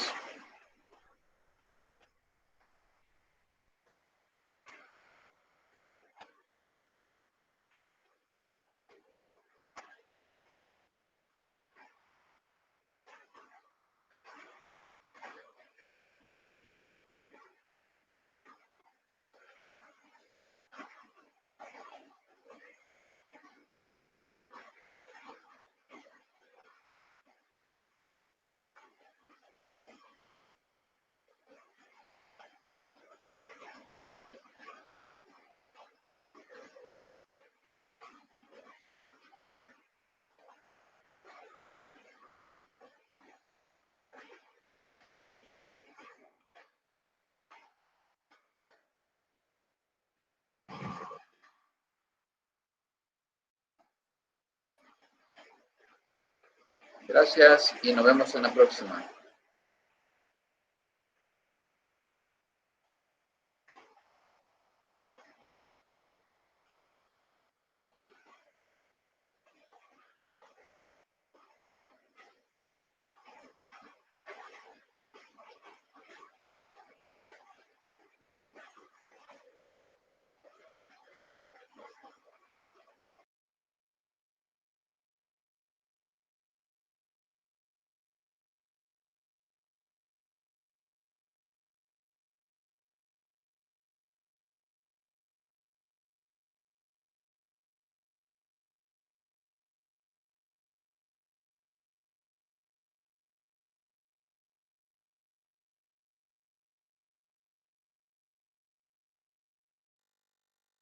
Gracias y nos vemos en la próxima.